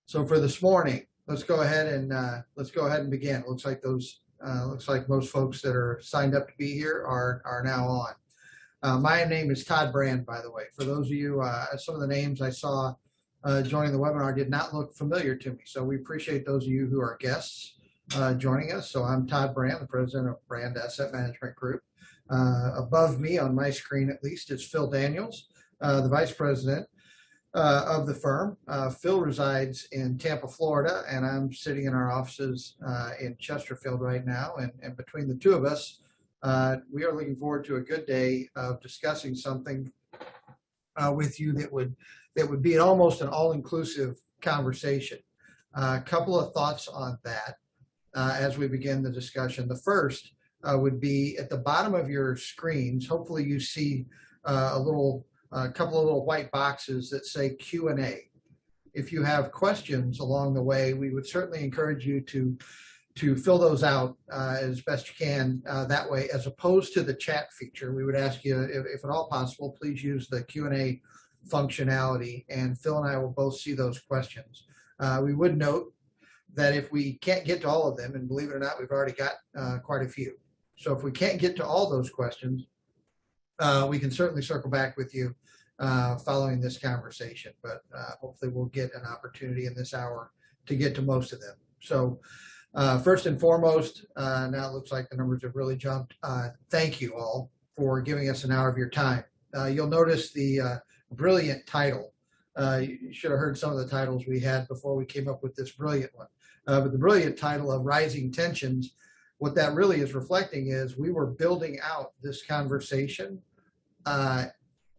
So for this morning, let's go ahead and begin. It looks like most folks that are signed up to be here are now on. My name is Todd Brand, by the way. For those of you, some of the names I saw joining the webinar did not look familiar to me. So we appreciate those of you who are guests joining us. So I'm Todd Brand, the president of Brand Asset Management Group. Above me on my screen, at least, is Phil Daniels, the vice president of the firm. Phil resides in Tampa, Florida, and I'm sitting in our offices in Chesterfield right now. And between the two of us, we are looking forward to a good day of discussing something with you that would be almost an all-inclusive conversation. A couple of thoughts on that as we begin the discussion. The first would be at the bottom of your screens. Hopefully you see a couple of little white boxes that say Q&A. If you have questions along the way, we would certainly encourage you to fill those out as best you can that way, as opposed to the chat feature. We would ask you, if at all possible, please use the Q&A functionality, and Phil and I will both see those questions. We would note that if we can't get to all of them, and believe it or not, we've already got quite a few. So if we can't get to all those questions, we can certainly circle back with you following this conversation, but hopefully we'll get an opportunity in this hour to get to most of them. So first and foremost, now it looks like the numbers have really jumped. Thank you all for giving us an hour of your time. You'll notice the brilliant title. You should have heard some of the titles we had before we came up with this brilliant one. But the brilliant title of Rising Tensions, what that really is reflecting is we were building out this conversation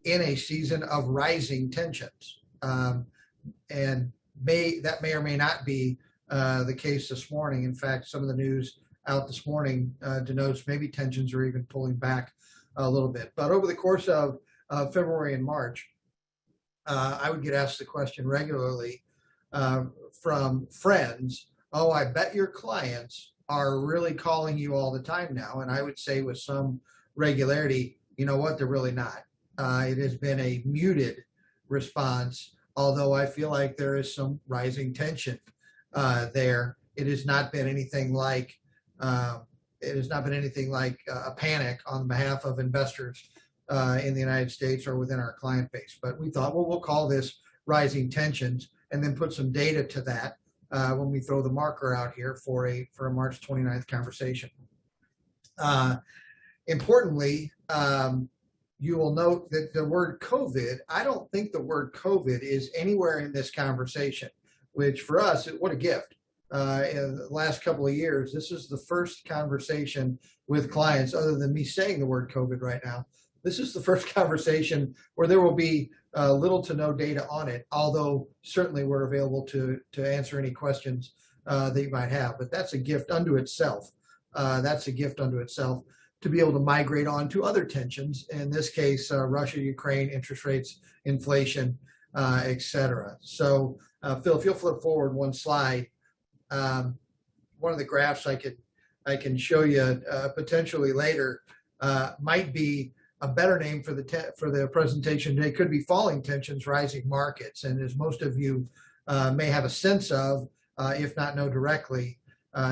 in a season of rising tensions. And that may or may not be the case this morning. In fact, some of the news out this morning denotes maybe tensions are even pulling back a little bit. But over the course of February and March, I would get asked the question regularly from friends, oh, I bet your clients are really calling you all the time now. And I would say with some regularity, you know what, they're really not. It has been a muted response, although I feel like there is some rising tension there. It has not been anything like a panic on behalf of investors in the United States or within our client base. But we thought, well, we'll call this rising tensions and then put some data to that when we throw the marker out here for a March 29th conversation. Importantly, you will note that the word COVID, I don't think the word COVID is anywhere in this conversation, which for us, what a gift. In the last couple of years, this is the first conversation with clients, other than me saying the word COVID right now. This is the first conversation where there will be little to no data on it, although certainly we're available to answer any questions that you might have. But that's a gift unto itself. To be able to migrate on to other tensions, in this case, Russia, Ukraine, interest rates, inflation, et cetera. So Phil, if you'll flip forward one slide, one of the graphs I can show you potentially later might be a better name for the presentation today. Could be falling tensions, rising markets. And as most of you may have a sense of, if not know directly,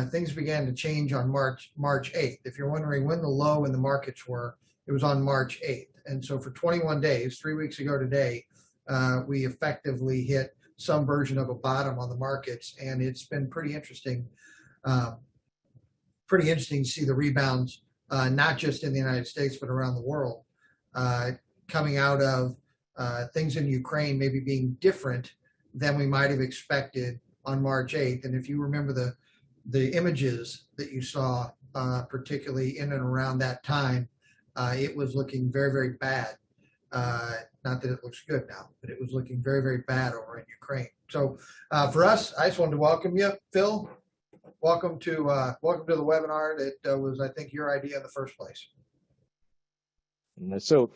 things began to change on March 8th. If you're wondering when the low in the markets were, it was on March 8th. And so for 21 days, 3 weeks ago today, we effectively hit some version of a bottom on the markets. And it's been pretty interesting to see the rebounds, not just in the United States, but around the world, coming out of things in Ukraine maybe being different than we might have expected on March 8th. And if you remember the images that you saw, particularly in and around that time, it was looking very, very bad. Not that it looks good now, but it was looking very, very bad over in Ukraine. So for us, I just wanted to welcome you, Phil. Welcome to the webinar. That was, I think, your idea in the first place. So,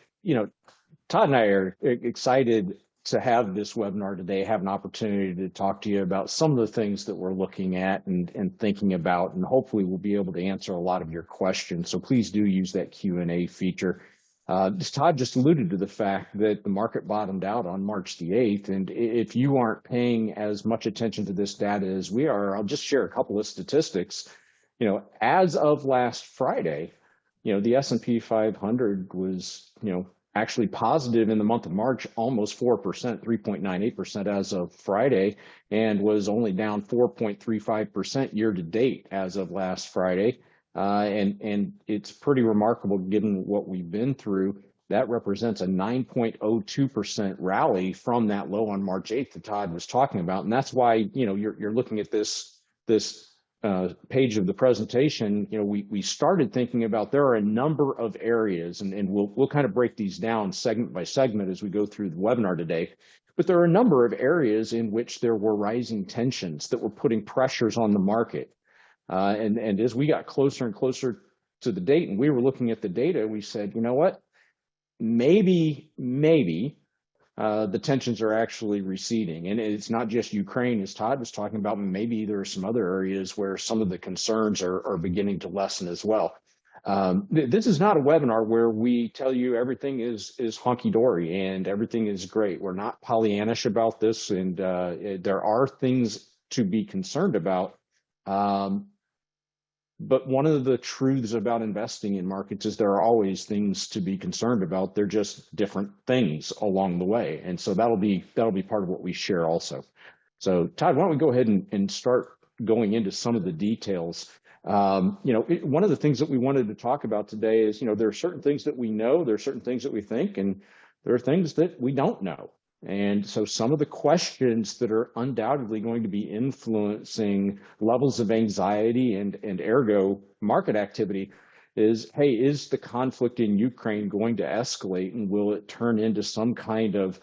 Todd and I are excited to have this webinar today, have an opportunity to talk to you about some of the things that we're looking at and thinking about, and hopefully we'll be able to answer a lot of your questions. So please do use that Q&A feature. Todd just alluded to the fact that the market bottomed out on March the 8th. And if you aren't paying as much attention to this data as we are, I'll just share a couple of statistics. As of last Friday, the S&P 500 was, actually positive in the month of March, almost 4%, 3.98% as of Friday, and was only down 4.35% year to date as of last Friday. And it's pretty remarkable given what we've been through. That represents a 9.02% rally from that low on March 8th that Todd was talking about. And that's why, you're looking at this page of the presentation. We started thinking about, there are a number of areas, and we'll kind of break these down segment by segment as we go through the webinar today. But there are a number of areas in which there were rising tensions that were putting pressures on the market. And as we got closer and closer to the date, and we were looking at the data, we said, you know what, maybe the tensions are actually receding. And it's not just Ukraine, as Todd was talking about. Maybe there are some other areas where some of the concerns are beginning to lessen as well. This is not a webinar where we tell you everything is hunky-dory and everything is great. We're not Pollyannish about this, and there are things to be concerned about. But one of the truths about investing in markets is there are always things to be concerned about. They're just different things along the way. And so that'll be part of what we share also. So Todd, why don't we go ahead and start going into some of the details. One of the things that we wanted to talk about today is, there are certain things that we know, there are certain things that we think, and there are things that we don't know. And so some of the questions that are undoubtedly going to be influencing levels of anxiety and ergo market activity is, hey, is the conflict in Ukraine going to escalate, and will it turn into some kind of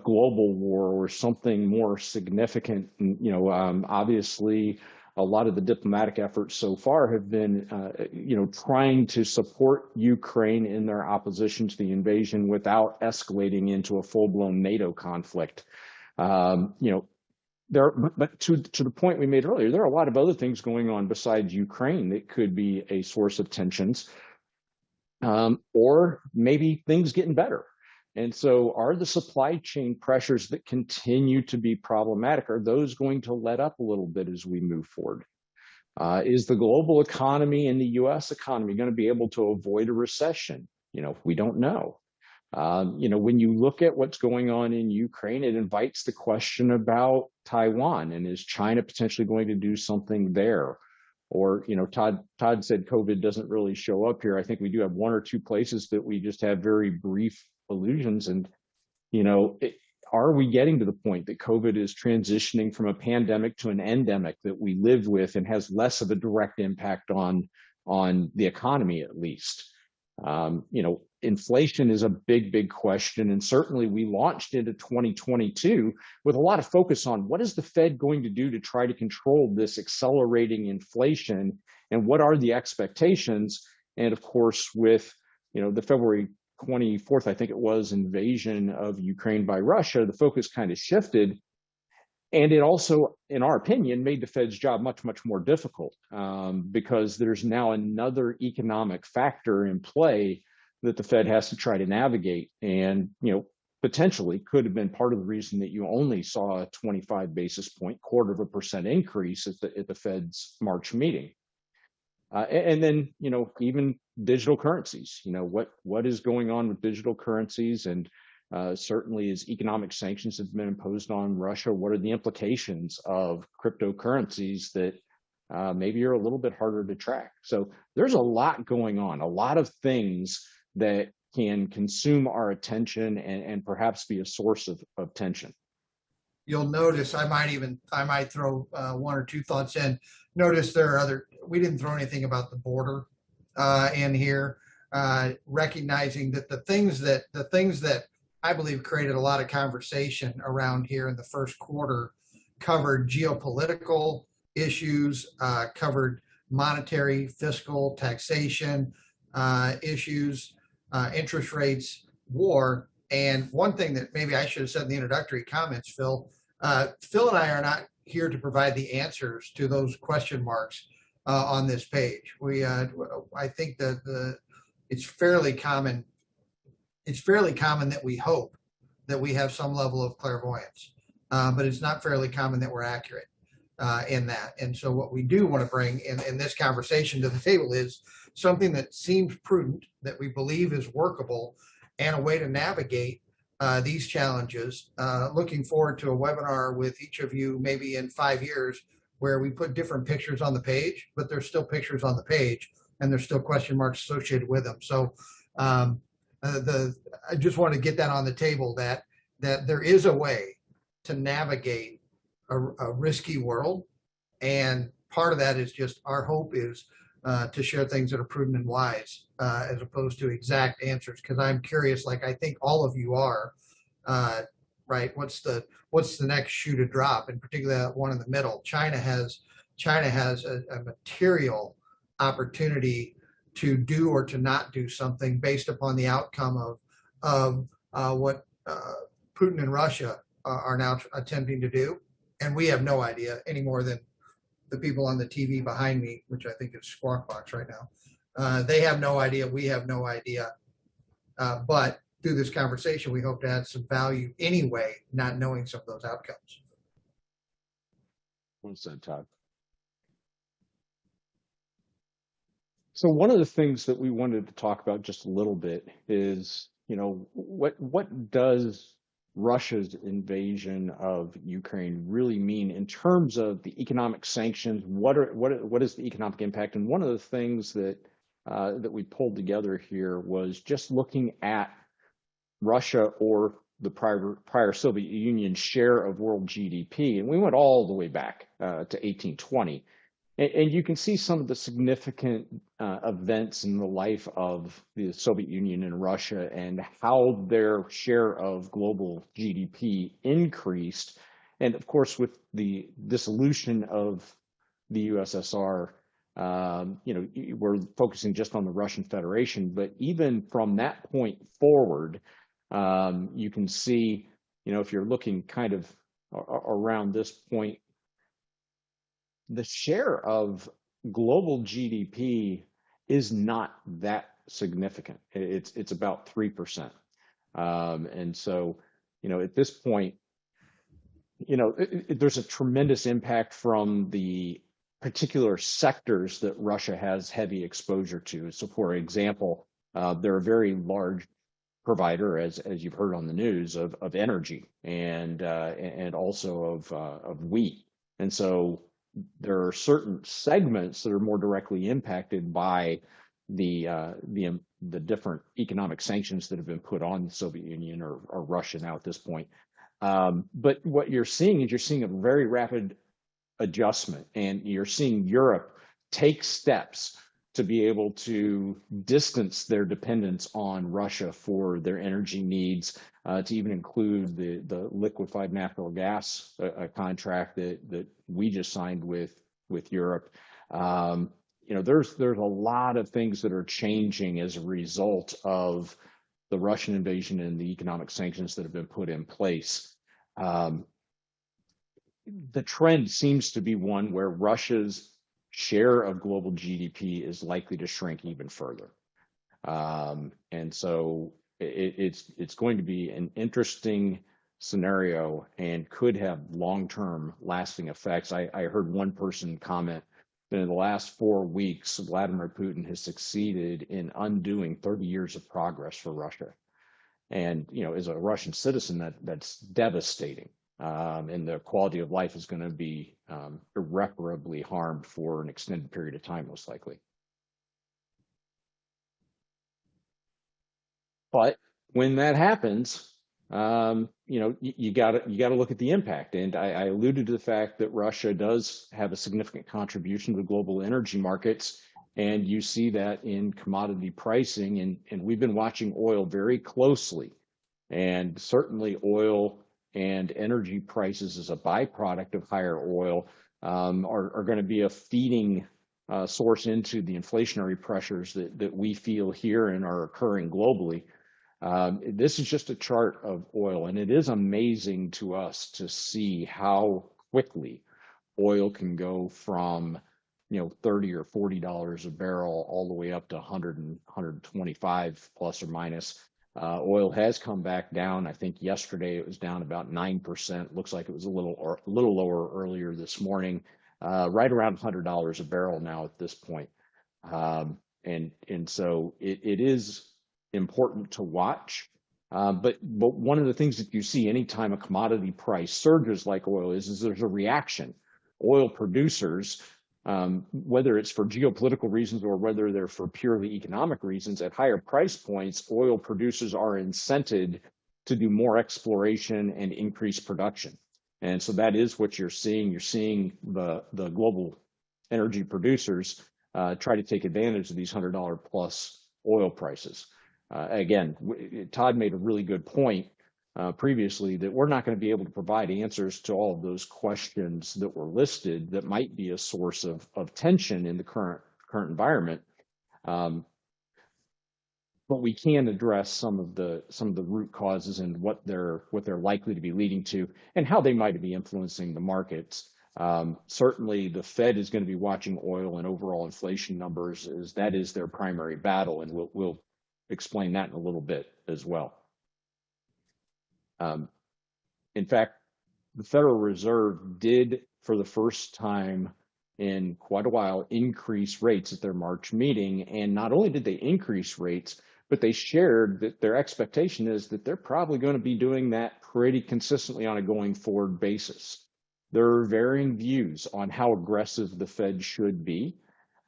global war or something more significant? And, obviously, a lot of the diplomatic efforts so far have been, trying to support Ukraine in their opposition to the invasion without escalating into a full-blown NATO conflict. But to the point we made earlier, there are a lot of other things going on besides Ukraine that could be a source of tensions, or maybe things getting better. And so are the supply chain pressures that continue to be problematic, are those going to let up a little bit as we move forward? Is the global economy and the U.S. economy going to be able to avoid a recession? We don't know. When you look at what's going on in Ukraine, it invites the question about Taiwan, and is China potentially going to do something there? Or, Todd said COVID doesn't really show up here. I think we do have one or two places that we just have very brief allusions. And, are we getting to the point that COVID is transitioning from a pandemic to an endemic that we live with and has less of a direct impact on the economy, at least? Inflation is a big question. And certainly we launched into 2022 with a lot of focus on what is the Fed going to do to try to control this accelerating inflation, and what are the expectations? And of course, with, the February 24th, I think it was, invasion of Ukraine by Russia, the focus kind of shifted. And it also, in our opinion, made the Fed's job much more difficult, because there's now another economic factor in play that the Fed has to try to navigate. And, potentially could have been part of the reason that you only saw a 25 basis point, 0.25% increase at the Fed's March meeting. And then, even digital currencies, what is going on with digital currencies? And certainly as economic sanctions have been imposed on Russia, what are the implications of cryptocurrencies that maybe are a little bit harder to track? So there's a lot going on, a lot of things that can consume our attention and perhaps be a source of tension. You'll notice I might throw one or two thoughts in. Notice there are we didn't throw anything about the border in here, recognizing that the things that I believe created a lot of conversation around here in the first quarter covered geopolitical issues, covered monetary, fiscal, taxation issues, interest rates, war. And one thing that maybe I should have said in the introductory comments, Phil and I are not here to provide the answers to those question marks on this page. I think that it's fairly common it's fairly common that we hope that we have some level of clairvoyance, but it's not fairly common that we're accurate in that. And so what we do want to bring in this conversation to the table is something that seems prudent, that we believe is workable, and a way to navigate these challenges. Looking forward to a webinar with each of you maybe in 5 years where we put different pictures on the page, but there's still pictures on the page and there's still question marks associated with them. So I just want to get that on the table, that there is a way to navigate a risky world. And part of that is just our hope is to share things that are prudent and wise as opposed to exact answers. Because I'm curious, like I think all of you are, right? What's the next shoe to drop? And particularly that one in the middle. China has a material opportunity to do or to not do something based upon the outcome of what Putin and Russia are now attempting to do. And we have no idea any more than the people on the TV behind me, which I think is Squawk Box right now. They have no idea. We have no idea. But through this conversation, we hope to add some value anyway, not knowing some of those outcomes. Well said, Todd. So one of the things that we wanted to talk about just a little bit is, what does Russia's invasion of Ukraine really mean in terms of the economic sanctions? What is the economic impact? And one of the things that we pulled together here was just looking at Russia or the prior Soviet Union share of world GDP, and we went all the way back to 1820. And you can see some of the significant events in the life of the Soviet Union and Russia and how their share of global GDP increased. And of course, with the dissolution of the USSR, we're focusing just on the Russian Federation. But even from that point forward, you can see, if you're looking kind of around this point, the share of global GDP is not that significant. It's about 3%. And so, at this point, there's a tremendous impact from the particular sectors that Russia has heavy exposure to. So, for example, they're a very large provider, as you've heard on the news, of energy and also of wheat. And so there are certain segments that are more directly impacted by the different economic sanctions that have been put on the Soviet Union or Russia now at this point. But what you're seeing is a very rapid adjustment, and you're seeing Europe take steps to be able to distance their dependence on Russia for their energy needs, to even include the liquefied natural gas contract that we just signed with Europe. There's a lot of things that are changing as a result of the Russian invasion and the economic sanctions that have been put in place. The trend seems to be one where Russia's share of global GDP is likely to shrink even further. And so it's going to be an interesting scenario and could have long-term lasting effects. I heard one person comment that in the last 4 weeks, Vladimir Putin has succeeded in undoing 30 years of progress for Russia. And, as a Russian citizen, that's devastating. And the quality of life is going to be irreparably harmed for an extended period of time, most likely. But when that happens, you got to look at the impact. And I alluded to the fact that Russia does have a significant contribution to global energy markets, and you see that in commodity pricing. And we've been watching oil very closely, and certainly oil and energy prices as a byproduct of higher oil are going to be a feeding source into the inflationary pressures that we feel here and are occurring globally. This is just a chart of oil, and it is amazing to us to see how quickly oil can go from $30 or $40 a barrel all the way up to 100 and 125 plus or minus. Oil has come back down. I think yesterday it was down about 9%. Looks like it was a little lower earlier this morning, right around $100 a barrel now at this point. And so it is important to watch. But one of the things that you see anytime a commodity price surges like oil is there's a reaction. Oil producers, whether it's for geopolitical reasons or whether they're for purely economic reasons, at higher price points, oil producers are incented to do more exploration and increase production. And so that is what you're seeing. You're seeing the global energy producers try to take advantage of these $100 plus oil prices. Again, Todd made a really good point previously that we're not going to be able to provide answers to all of those questions that were listed that might be a source of tension in the current environment. But we can address some of the root causes and what they're likely to be leading to and how they might be influencing the markets. Certainly, the Fed is going to be watching oil and overall inflation numbers, as that is their primary battle, and we'll explain that in a little bit as well. In fact, the Federal Reserve did, for the first time in quite a while, increase rates at their March meeting. And not only did they increase rates, but they shared that their expectation is that they're probably going to be doing that pretty consistently on a going forward basis. There are varying views on how aggressive the Fed should be.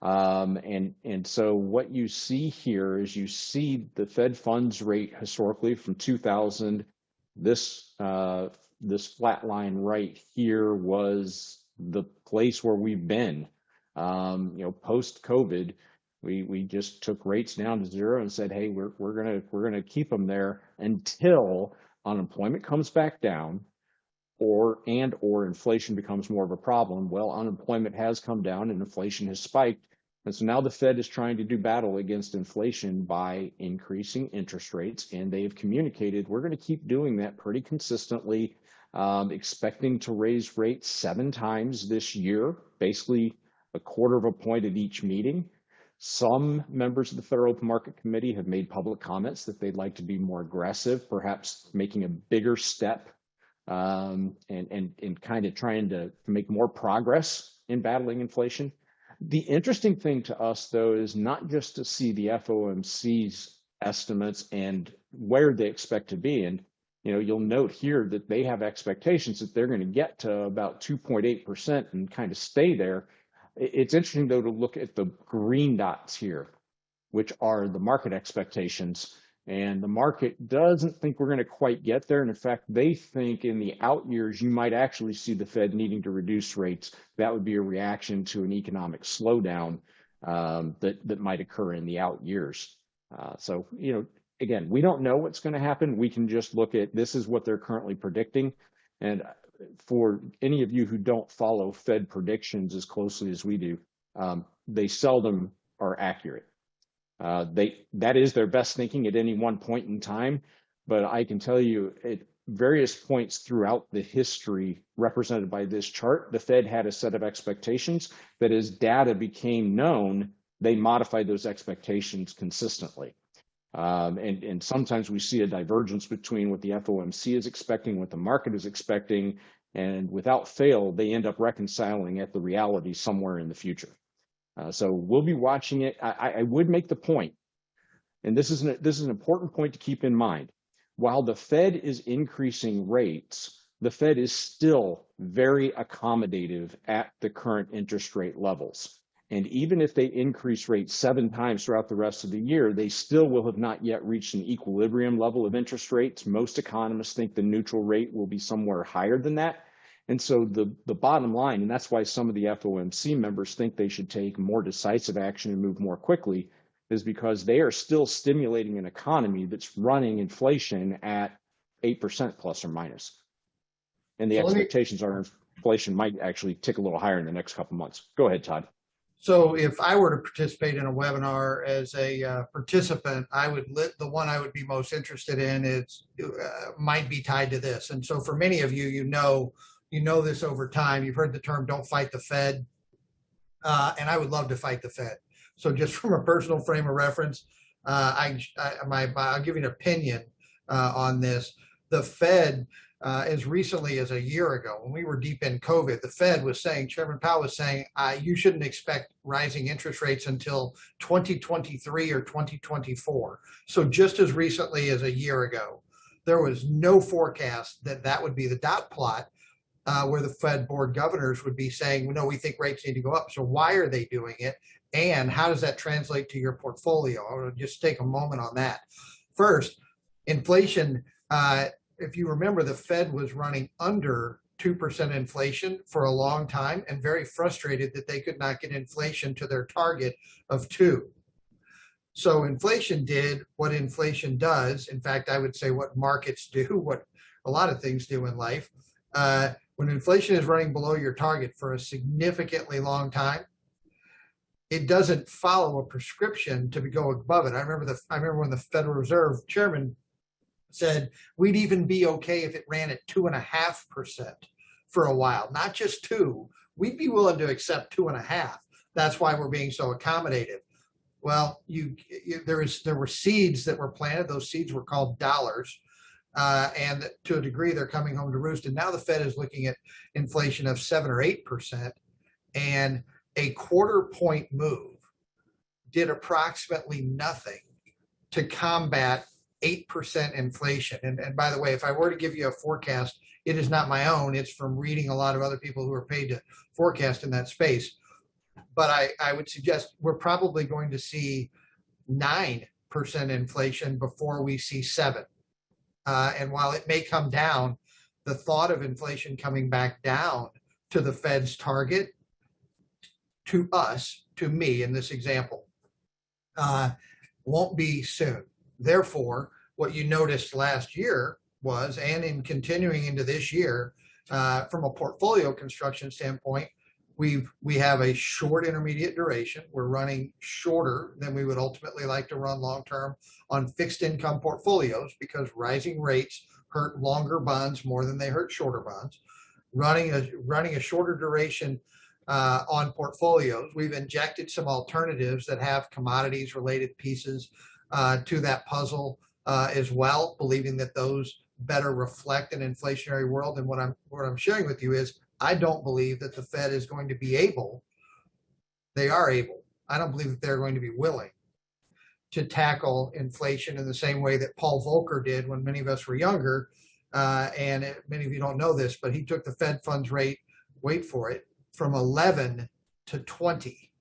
And so what you see here is you see the Fed funds rate historically from 2000. This flat line right here was the place where we've been. Post COVID, we just took rates down to zero and said, hey, we're gonna keep them there until unemployment comes back down, or inflation becomes more of a problem. Well, unemployment has come down and inflation has spiked. And so now the Fed is trying to do battle against inflation by increasing interest rates. And they have communicated, we're going to keep doing that pretty consistently, expecting to raise rates 7 times this year, basically a quarter of a point at each meeting. Some members of the Federal Open Market Committee have made public comments that they'd like to be more aggressive, perhaps making a bigger step and kind of trying to make more progress in battling inflation. The interesting thing to us, though, is not just to see the FOMC's estimates and where they expect to be. And you'll note here that they have expectations that they're going to get to about 2.8% and kind of stay there. It's interesting, though, to look at the green dots here, which are the market expectations. And the market doesn't think we're going to quite get there. And in fact, they think in the out years, you might actually see the Fed needing to reduce rates. That would be a reaction to an economic slowdown that might occur in the out years. So, again, we don't know what's going to happen. We can just look at this is what they're currently predicting. And for any of you who don't follow Fed predictions as closely as we do, they seldom are accurate. That is their best thinking at any one point in time, but I can tell you at various points throughout the history represented by this chart, the Fed had a set of expectations that as data became known, they modified those expectations consistently. And sometimes we see a divergence between what the FOMC is expecting, what the market is expecting, and without fail, they end up reconciling at the reality somewhere in the future. So we'll be watching it. I would make the point, and this is an important point to keep in mind. While the Fed is increasing rates, the Fed is still very accommodative at the current interest rate levels. And even if they increase rates 7 times throughout the rest of the year, they still will have not yet reached an equilibrium level of interest rates. Most economists think the neutral rate will be somewhere higher than that. And so the bottom line, and that's why some of the FOMC members think they should take more decisive action and move more quickly, is because they are still stimulating an economy that's running inflation at 8% plus or minus. And the expectations are inflation might actually tick a little higher in the next couple of months. Go ahead, Todd. So if I were to participate in a webinar as a participant, the one I would be most interested in might be tied to this. And so for many of you, you know this over time. You've heard the term "don't fight the Fed," and I would love to fight the Fed. So just from a personal frame of reference, I'll give you an opinion on this. The Fed, as recently as a year ago, when we were deep in COVID, the Fed was saying, Chairman Powell was saying, you shouldn't expect rising interest rates until 2023 or 2024. So just as recently as a year ago, there was no forecast that that would be the dot plot where the Fed board governors would be saying, no, we think rates need to go up. So why are they doing it? And how does that translate to your portfolio? I want to just take a moment on that. First, inflation, if you remember, the Fed was running under 2% inflation for a long time and very frustrated that they could not get inflation to their target of 2%. So inflation did what inflation does. In fact, I would say what markets do, what a lot of things do in life. When inflation is running below your target for a significantly long time, it doesn't follow a prescription to go above it. I remember when the Federal Reserve chairman said we'd even be okay if it ran at 2.5% for a while, not just 2. We'd be willing to accept 2.5. That's why we're being so accommodative. Well, there were seeds that were planted. Those seeds were called dollars. And to a degree, they're coming home to roost. And now the Fed is looking at inflation of 7 or 8%. And a quarter point move did approximately nothing to combat 8% inflation. And by the way, if I were to give you a forecast, it is not my own. It's from reading a lot of other people who are paid to forecast in that space. But I would suggest we're probably going to see 9% inflation before we see 7%. And while it may come down, the thought of inflation coming back down to the Fed's target, to us, to me in this example, won't be soon. Therefore, what you noticed last year was, and in continuing into this year, from a portfolio construction standpoint, we have a short intermediate duration. We're running shorter than we would ultimately like to run long term on fixed income portfolios because rising rates hurt longer bonds more than they hurt shorter bonds. Running a shorter duration on portfolios. We've injected some alternatives that have commodities related pieces to that puzzle as well, believing that those better reflect an inflationary world. And what I'm sharing with you is I don't believe that the Fed is going to be able, they are able, I don't believe that they're going to be willing to tackle inflation in the same way that Paul Volcker did when many of us were younger. Many of you don't know this, but he took the Fed funds rate, wait for it, from 11 to 20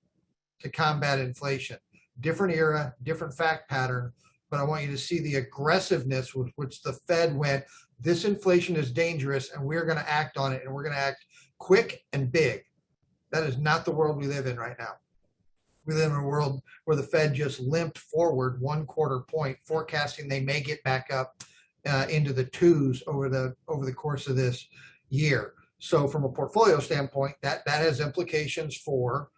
to combat inflation. Different era, different fact pattern, but I want you to see the aggressiveness with which the Fed went, this inflation is dangerous and we're going to act on it, and we're going to act quick and big. That is not the world we live in right now. We live in a world where the Fed just limped forward 1/4 point, forecasting they may get back up into the 2s over the course of this year. So from a portfolio standpoint, that has implications for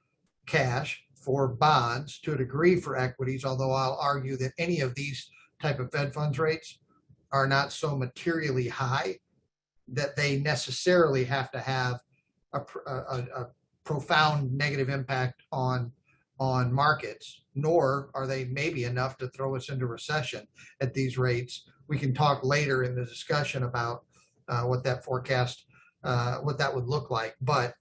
cash, for bonds, to a degree for equities, although I'll argue that any of these type of Fed funds rates are not so materially high that they necessarily have to have a profound negative impact on markets, nor are they maybe enough to throw us into recession at these rates. We can talk later in the discussion about what that forecast, what that would look like. But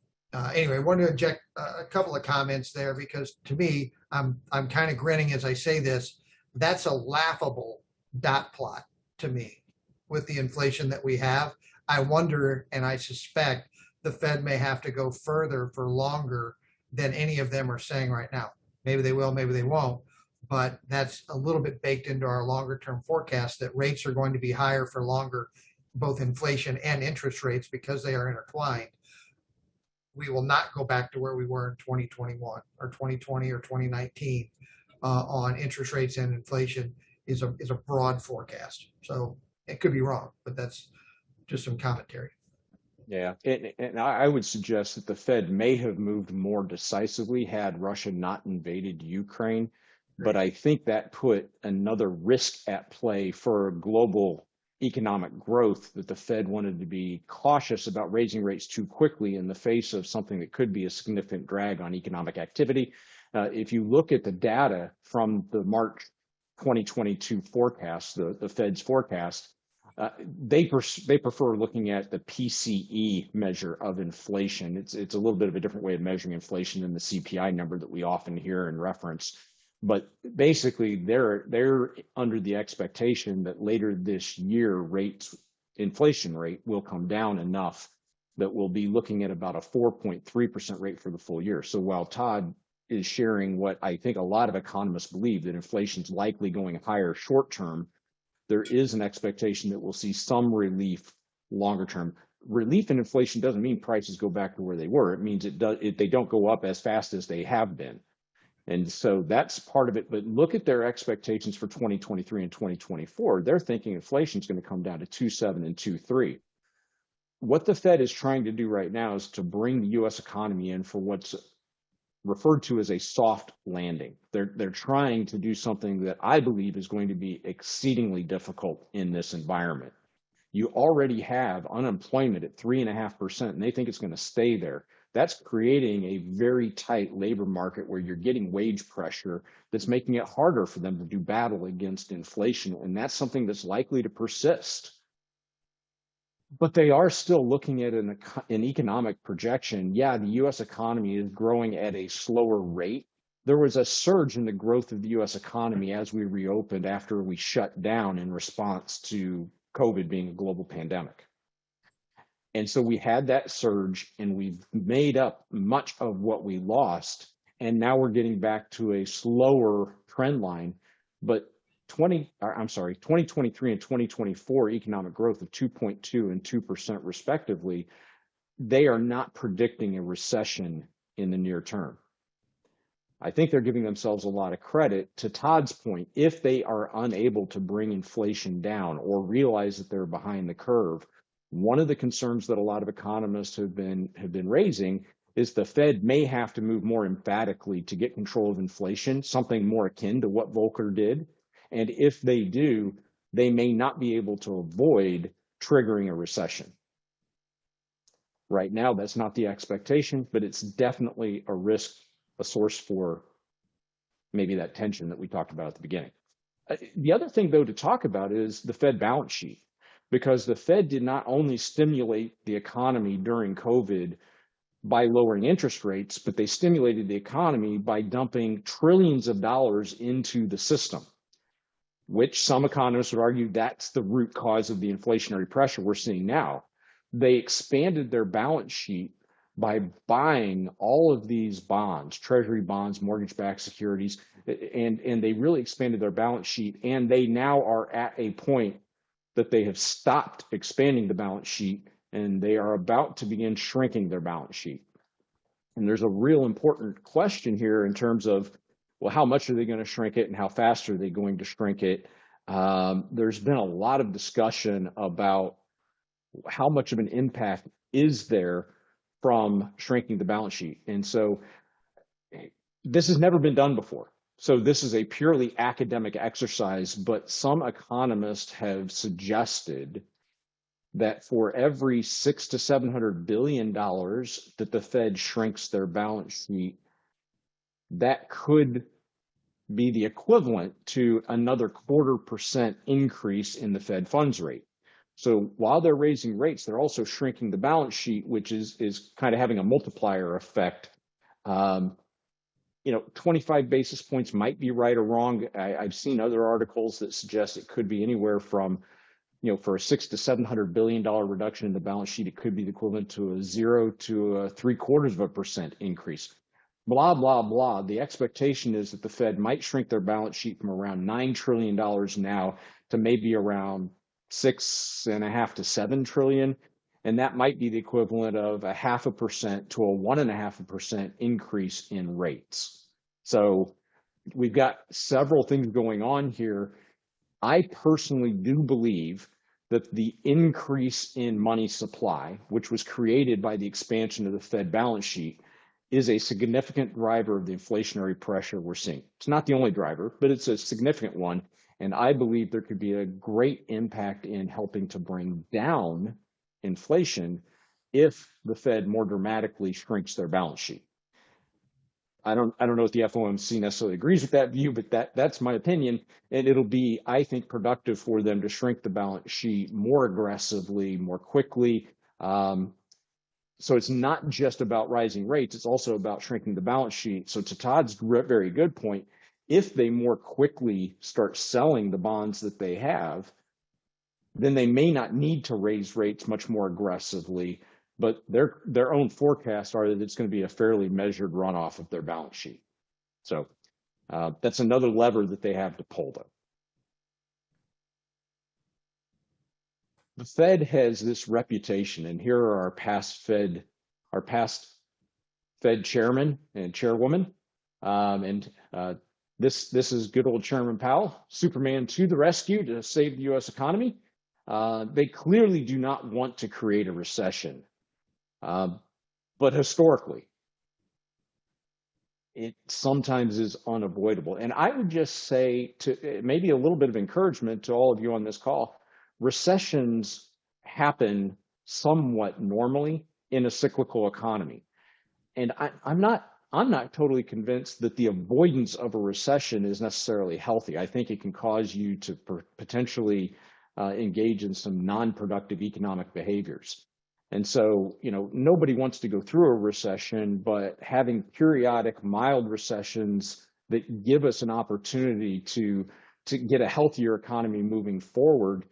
anyway, I want to inject a couple of comments there because to me, I'm kind of grinning as I say this. That's a laughable dot plot to me with the inflation that we have. I wonder, and I suspect the Fed may have to go further for longer than any of them are saying right now. Maybe they will, maybe they won't, but that's a little bit baked into our longer term forecast that rates are going to be higher for longer, both inflation and interest rates, because they are intertwined. We will not go back to where we were in 2021 or 2020 or 2019 on interest rates and inflation is a broad forecast. So it could be wrong, but that's just some commentary. Yeah, and I would suggest that the Fed may have moved more decisively had Russia not invaded Ukraine, but I think that put another risk at play for global economic growth, that the Fed wanted to be cautious about raising rates too quickly in the face of something that could be a significant drag on economic activity. If you look at the data from the March 2022 forecast, the Fed's forecast, they prefer looking at the PCE measure of inflation. It's a little bit of a different way of measuring inflation than the CPI number that we often hear and reference. But basically, they're under the expectation that later this year, inflation rate will come down enough that we'll be looking at about a 4.3% rate for the full year. So while Todd is sharing what I think a lot of economists believe, that inflation's likely going higher short term, there is an expectation that we'll see some relief longer term. Relief in inflation doesn't mean prices go back to where they were. It means they don't go up as fast as they have been. And so that's part of it. But look at their expectations for 2023 and 2024. They're thinking inflation is going to come down to 2.7 and 2.3. What the Fed is trying to do right now is to bring the U.S. economy in for what's referred to as a soft landing. They're trying to do something that I believe is going to be exceedingly difficult in this environment. You already have unemployment at 3.5%, and they think it's going to stay there. That's creating a very tight labor market where you're getting wage pressure that's making it harder for them to do battle against inflation, and that's something that's likely to persist. But they are still looking at an economic projection. Yeah, the U.S. economy is growing at a slower rate. There was a surge in the growth of the U.S. economy as we reopened after we shut down in response to COVID being a global pandemic. And so we had that surge, and we've made up much of what we lost. And now we're getting back to a slower trend line. But 2023 and 2024 economic growth of 2.2 and 2% respectively, they are not predicting a recession in the near term. I think they're giving themselves a lot of credit. To Todd's point, if they are unable to bring inflation down or realize that they're behind the curve, one of the concerns that a lot of economists have been raising is the Fed may have to move more emphatically to get control of inflation, something more akin to what Volcker did. And if they do, they may not be able to avoid triggering a recession. Right now, that's not the expectation, but it's definitely a risk, a source for maybe that tension that we talked about at the beginning. The other thing, though, to talk about is the Fed balance sheet, because the Fed did not only stimulate the economy during COVID by lowering interest rates, but they stimulated the economy by dumping trillions of dollars into the system, which some economists would argue that's the root cause of the inflationary pressure we're seeing now. They expanded their balance sheet by buying all of these bonds, treasury bonds, mortgage-backed securities, and they really expanded their balance sheet. And they now are at a point that they have stopped expanding the balance sheet, and they are about to begin shrinking their balance sheet. And there's a real important question here in terms of, well, how much are they going to shrink it and how fast are they going to shrink it? There's been a lot of discussion about how much of an impact is there from shrinking the balance sheet. And so this has never been done before. So this is a purely academic exercise, but some economists have suggested that for every $600 to $700 billion that the Fed shrinks their balance sheet, that could be the equivalent to another 0.25% increase in the Fed funds rate. So while they're raising rates, they're also shrinking the balance sheet, which is kind of having a multiplier effect. 25 basis points might be right or wrong. I've seen other articles that suggest it could be anywhere from, for a $600 to $700 billion reduction in the balance sheet, it could be the equivalent to a 0 to a 0.75% increase. Blah, blah, blah. The expectation is that the Fed might shrink their balance sheet from around $9 trillion now to maybe around 6.5 to 7 trillion. And that might be the equivalent of 0.5% to a 1.5% increase in rates. So we've got several things going on here. I personally do believe that the increase in money supply, which was created by the expansion of the Fed balance sheet, is a significant driver of the inflationary pressure we're seeing. It's not the only driver, but it's a significant one. And I believe there could be a great impact in helping to bring down inflation if the Fed more dramatically shrinks their balance sheet. I don't know if the FOMC necessarily agrees with that view, but that's my opinion. And it'll be, I think, productive for them to shrink the balance sheet more aggressively, more quickly. So it's not just about rising rates, it's also about shrinking the balance sheet. So to Todd's very good point, if they more quickly start selling the bonds that they have, then they may not need to raise rates much more aggressively, but their own forecasts are that it's going to be a fairly measured runoff of their balance sheet. So that's another lever that they have to pull, though. The Fed has this reputation, and here are our past Fed chairman and chairwoman, this is good old Chairman Powell, Superman to the rescue to save the U.S. economy. They clearly do not want to create a recession, but historically, it sometimes is unavoidable. And I would just say, to maybe a little bit of encouragement to all of you on this call, recessions happen somewhat normally in a cyclical economy. And I'm not totally convinced that the avoidance of a recession is necessarily healthy. I think it can cause you to potentially engage in some non-productive economic behaviors. And so, nobody wants to go through a recession, but having periodic mild recessions that give us an opportunity to get a healthier economy moving forward,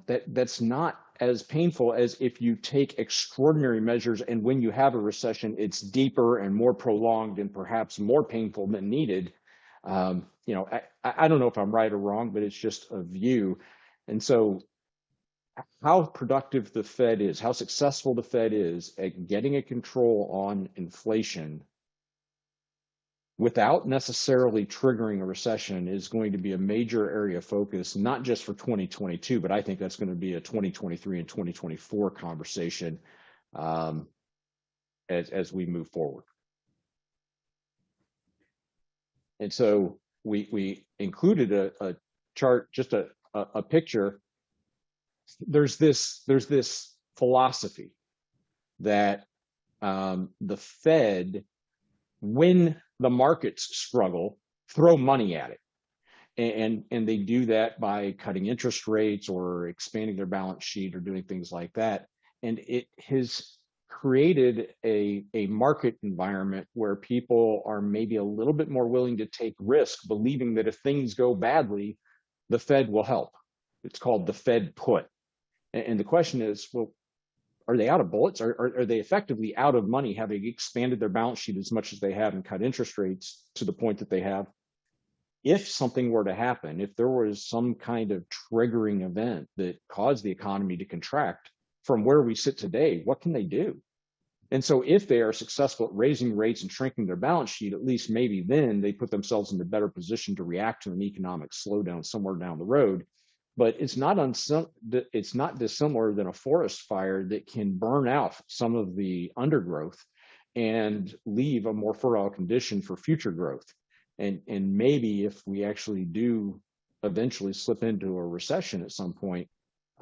that's not as painful as if you take extraordinary measures, and when you have a recession, it's deeper and more prolonged and perhaps more painful than needed. I don't know if I'm right or wrong, but it's just a view. And so how productive the Fed is, how successful the Fed is at getting a control on inflation without necessarily triggering a recession is going to be a major area of focus, not just for 2022, but I think that's going to be a 2023 and 2024 conversation as we move forward. And so we included a chart, just a picture. There's this philosophy that the Fed, when the markets struggle, throw money at it. And they do that by cutting interest rates or expanding their balance sheet or doing things like that. And it has created a market environment where people are maybe a little bit more willing to take risk, believing that if things go badly, the Fed will help. It's called the Fed put. And the question is, well, are they out of bullets? Are they effectively out of money, having expanded their balance sheet as much as they have and cut interest rates to the point that they have? If something were to happen, if there was some kind of triggering event that caused the economy to contract from where we sit today, what can they do? And so if they are successful at raising rates and shrinking their balance sheet, at least maybe then they put themselves in a better position to react to an economic slowdown somewhere down the road. But it's not dissimilar than a forest fire that can burn out some of the undergrowth and leave a more fertile condition for future growth. And maybe if we actually do eventually slip into a recession at some point,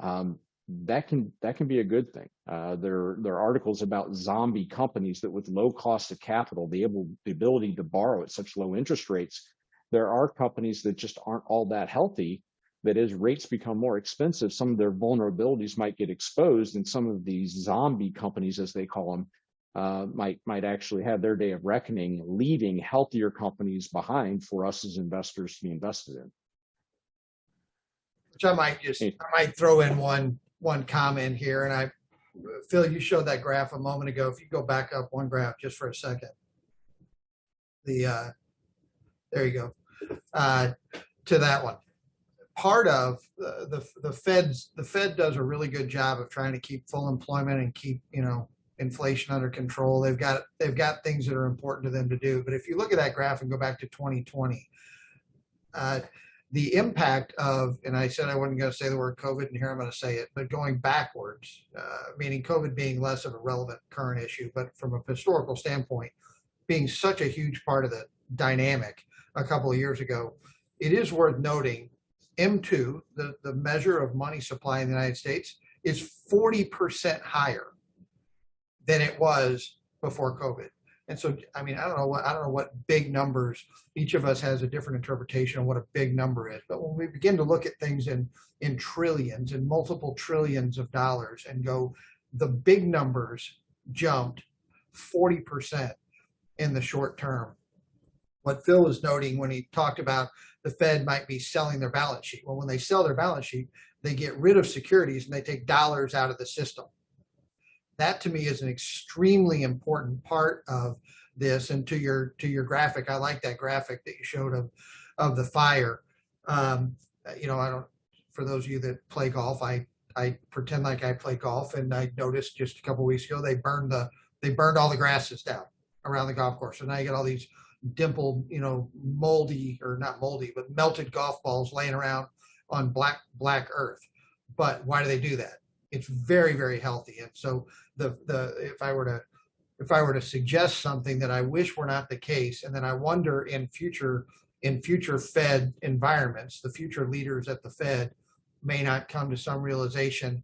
that can be a good thing. There are articles about zombie companies that, with low cost of capital, the ability to borrow at such low interest rates, there are companies that just aren't all that healthy, that as rates become more expensive, some of their vulnerabilities might get exposed, and some of these zombie companies, as they call them, might actually have their day of reckoning, leaving healthier companies behind for us as investors to be invested in. Which I might throw in one comment here, and Phil, you showed that graph a moment ago. If you go back up one graph just for a second, there you go, to that one. Part of the Fed does a really good job of trying to keep full employment and keep inflation under control. They've got things that are important to them to do. But if you look at that graph and go back to 2020, the impact of, and I said I wasn't going to say the word COVID, and here I'm going to say it, but going backwards, meaning COVID being less of a relevant current issue, but from a historical standpoint, being such a huge part of the dynamic a couple of years ago, it is worth noting M2, the measure of money supply in the United States, is 40% higher than it was before COVID. And so, I mean, I don't know what big numbers, each of us has a different interpretation of what a big number is. But when we begin to look at things in trillions and multiple trillions of dollars and go, the big numbers jumped 40% in the short term. What Phil was noting when he talked about the Fed might be selling their balance sheet. Well, when they sell their balance sheet, they get rid of securities and they take dollars out of the system. That to me is an extremely important part of this. And to your graphic, I like that graphic that you showed of the fire. You know, I don't, for those of you that play golf, I pretend like I play golf, and I noticed just a couple of weeks ago they burned all the grasses down around the golf course. So now you get all these dimpled, you know, moldy, or not moldy, but melted golf balls laying around on black earth. But why do they do that? It's very, very healthy. And so if I were to suggest something that I wish were not the case, and then I wonder in future Fed environments, the future leaders at the Fed may not come to some realization.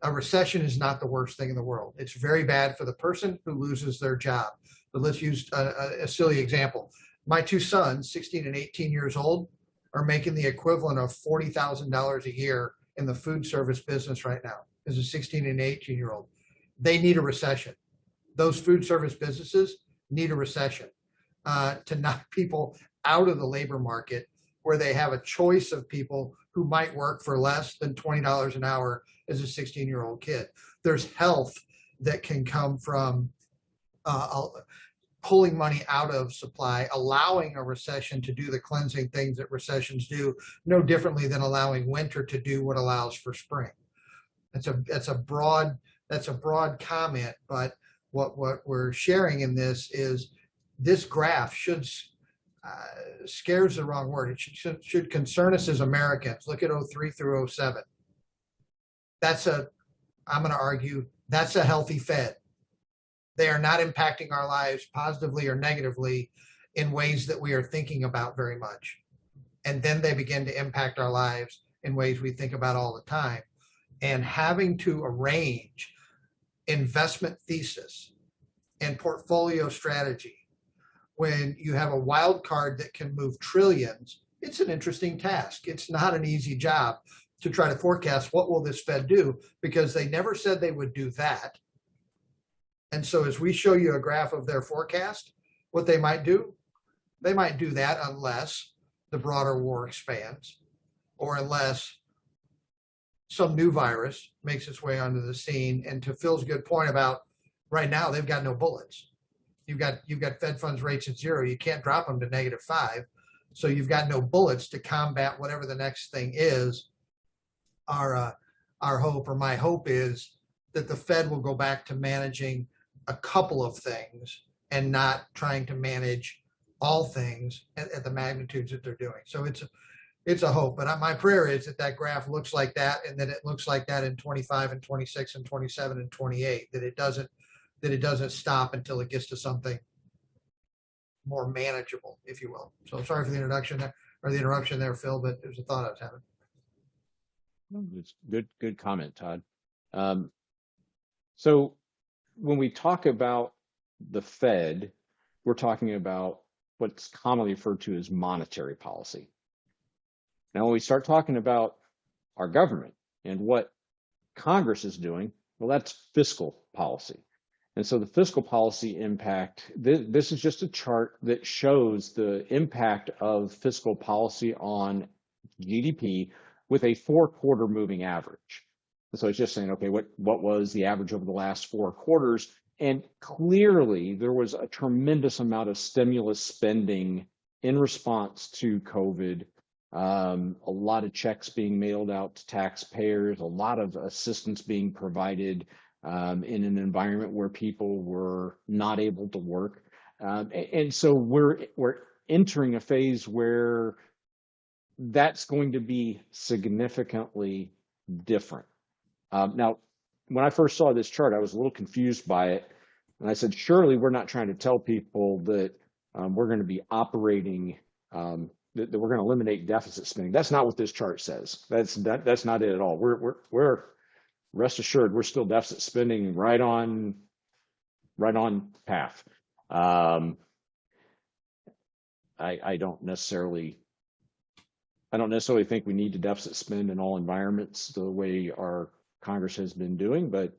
A recession is not the worst thing in the world. It's very bad for the person who loses their job. But let's use a silly example. My two sons, 16 and 18 years old, are making the equivalent of $40,000 a year in the food service business right now as a 16 and 18-year-old. They need a recession. Those food service businesses need a recession to knock people out of the labor market, where they have a choice of people who might work for less than $20 an hour as a 16-year-old kid. There's health that can come from pulling money out of supply, allowing a recession to do the cleansing things that recessions do, no differently than allowing winter to do what allows for spring. That's a broad comment, but what we're sharing in this is this graph scares the wrong word. It should concern us as Americans. Look at 03 through 07. I'm going to argue that's a healthy Fed. They are not impacting our lives positively or negatively in ways that we are thinking about very much. And then they begin to impact our lives in ways we think about all the time. And having to arrange investment thesis and portfolio strategy when you have a wild card that can move trillions, it's an interesting task. It's not an easy job to try to forecast what will this Fed do, because they never said they would do that. And so as we show you a graph of their forecast, what they might do that unless the broader war expands, or unless some new virus makes its way onto the scene. And to Phil's good point about right now, they've got no bullets. You've got Fed funds rates at zero. You can't drop them to -5. So you've got no bullets to combat whatever the next thing is. Our hope, or my hope, is that the Fed will go back to managing a couple of things and not trying to manage all things at the magnitudes that they're doing. So it's a hope, but my prayer is that graph looks like that, and that it looks like that in 25 and 26 and 27 and 28, that it doesn't stop until it gets to something more manageable, if you will. So sorry for the introduction there, or the interruption there, Phil, but it was a thought I was having. It's good comment, Todd. So when we talk about the Fed, we're talking about what's commonly referred to as monetary policy. Now, when we start talking about our government and what Congress is doing, well, that's fiscal policy. And so the fiscal policy impact, this is just a chart that shows the impact of fiscal policy on GDP with a 4-quarter moving average. So it's just saying, okay, what was the average over the last 4 quarters? And clearly there was a tremendous amount of stimulus spending in response to COVID. A lot of checks being mailed out to taxpayers, a lot of assistance being provided in an environment where people were not able to work. And so we're entering a phase where that's going to be significantly different. Now, when I first saw this chart, I was a little confused by it. And I said, surely we're not trying to tell people that we're going to be operating, that we're going to eliminate deficit spending. That's not what this chart says. That's not it at all. We're rest assured, we're still deficit spending right on path. Um, I don't necessarily think we need to deficit spend in all environments the way our Congress has been doing, but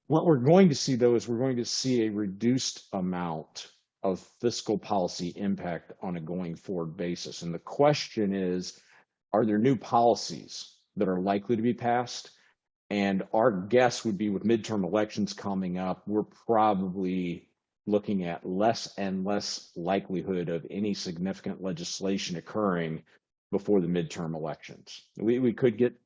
what we're going to see, though, is we're going to see a reduced amount of fiscal policy impact on a going forward basis. And the question is, are there new policies that are likely to be passed? And our guess would be, with midterm elections coming up, we're probably looking at less and less likelihood of any significant legislation occurring before the midterm elections. We could get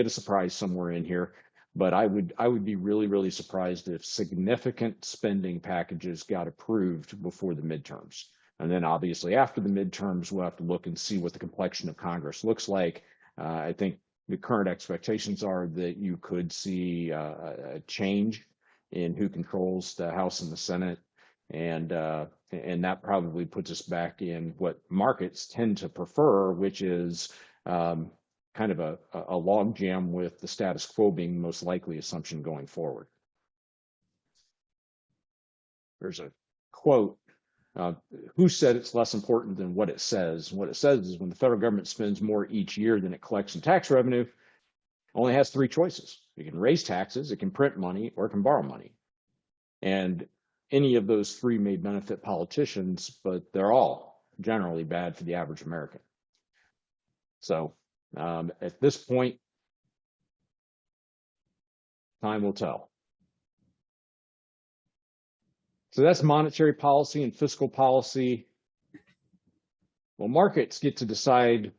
a surprise somewhere in here, but I would be really surprised if significant spending packages got approved before the midterms. And then obviously after the midterms, we'll have to look and see what the complexion of Congress looks like. I think the current expectations are that you could see a change in who controls the House and the Senate, and that probably puts us back in what markets tend to prefer, which is kind of a log jam with the status quo being the most likely assumption going forward. There's a quote. Who said it's less important than what it says? What it says is, when the federal government spends more each year than it collects in tax revenue, it only has three choices. It can raise taxes, it can print money, or it can borrow money. And any of those three may benefit politicians, but they're all generally bad for the average American. So at this point, time will tell. So that's monetary policy and fiscal policy. Well, markets get to decide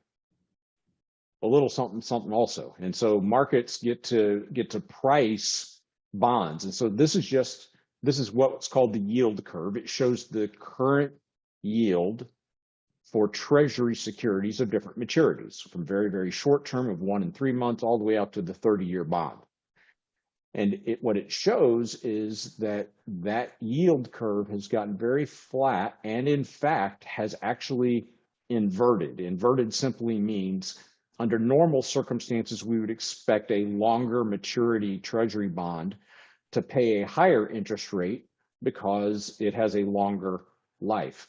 a little something also. And so markets get to price bonds. And so this is what's called the yield curve. It shows the current yield for treasury securities of different maturities, from very short term of 1 and 3 months all the way up to the 30-year bond. And what it shows is that yield curve has gotten very flat, and in fact has actually inverted. Inverted simply means, under normal circumstances, we would expect a longer maturity treasury bond to pay a higher interest rate because it has a longer life.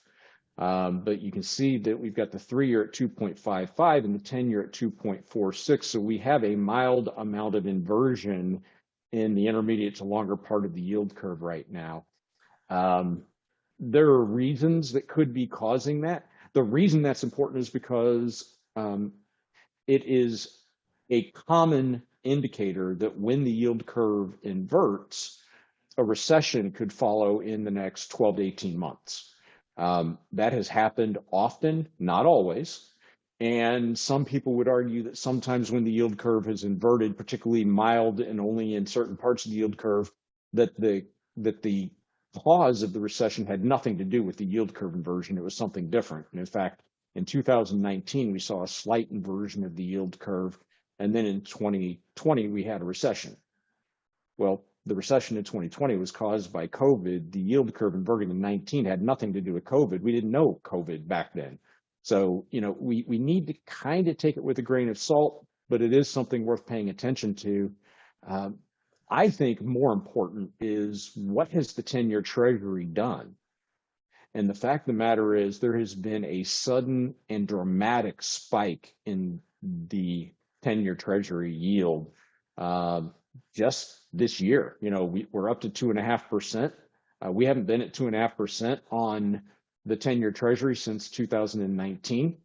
But you can see that we've got the 3-year at 2.55 and the 10-year at 2.46. So we have a mild amount of inversion in the intermediate to longer part of the yield curve right now. There are reasons that could be causing that. The reason that's important is because it is a common indicator that when the yield curve inverts, a recession could follow in the next 12 to 18 months. That has happened often, not always. And some people would argue that sometimes when the yield curve is inverted, particularly mild and only in certain parts of the yield curve, that the cause of the recession had nothing to do with the yield curve inversion. It was something different. And in fact, in 2019, we saw a slight inversion of the yield curve. And then in 2020, we had a recession. Well, the recession in 2020 was caused by COVID. The yield curve inverting in 19 had nothing to do with COVID. We didn't know COVID back then. So, we need to kind of take it with a grain of salt, but it is something worth paying attention to. I think more important is, what has the 10-year Treasury done? And the fact of the matter is, there has been a sudden and dramatic spike in the 10-year Treasury yield just this year. We're up to 2.5%. We haven't been at 2.5% on the 10-year Treasury since 2019.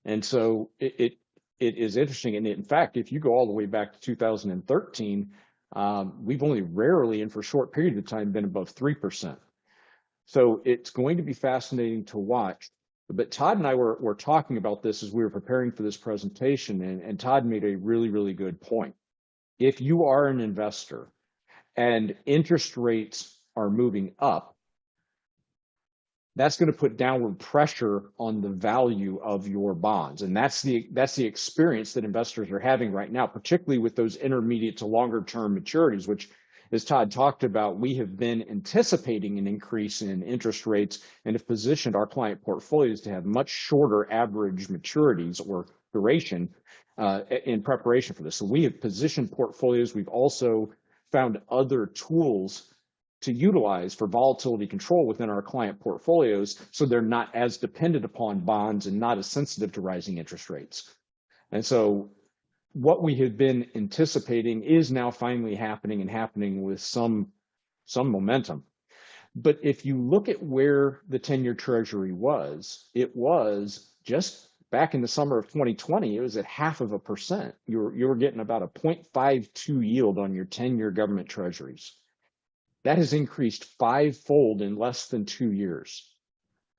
And so it is interesting. And in fact, if you go all the way back to 2013, we've only rarely, and for a short period of time, been above 3%. So it's going to be fascinating to watch. But Todd and I were talking about this as we were preparing for this presentation, and Todd made a really good point. If you are an investor and interest rates are moving up, that's going to put downward pressure on the value of your bonds. And that's the experience that investors are having right now, particularly with those intermediate to longer term maturities, which, as Todd talked about, we have been anticipating an increase in interest rates and have positioned our client portfolios to have much shorter average maturities or duration in preparation for this. So we have positioned portfolios. We've also found other tools to utilize for volatility control within our client portfolios, so they're not as dependent upon bonds and not as sensitive to rising interest rates. And so what we had been anticipating is now finally happening, and happening with some momentum. But if you look at where the 10-year Treasury was, it was just back in the summer of 2020, it was at 0.5%. You were getting about a 0.52 yield on your 10-year government treasuries. That has increased fivefold in less than 2 years,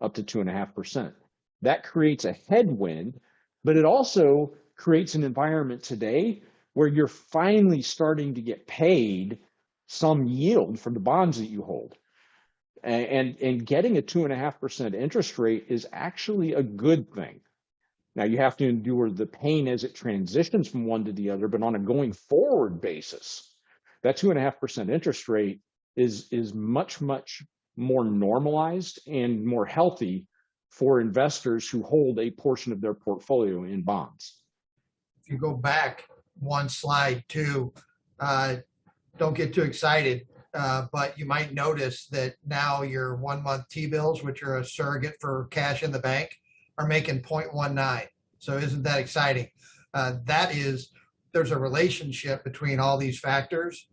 up to 2.5%. That creates a headwind, but it also creates an environment today where you're finally starting to get paid some yield for the bonds that you hold. And getting a 2.5% interest rate is actually a good thing. Now, you have to endure the pain as it transitions from one to the other, but on a going forward basis, that 2.5% interest rate is much, much more normalized and more healthy for investors who hold a portion of their portfolio in bonds. If you go back one slide too, don't get too excited, but you might notice that now your 1 month T-bills, which are a surrogate for cash in the bank, are making 0.19. So isn't that exciting? There's a relationship between all these factors,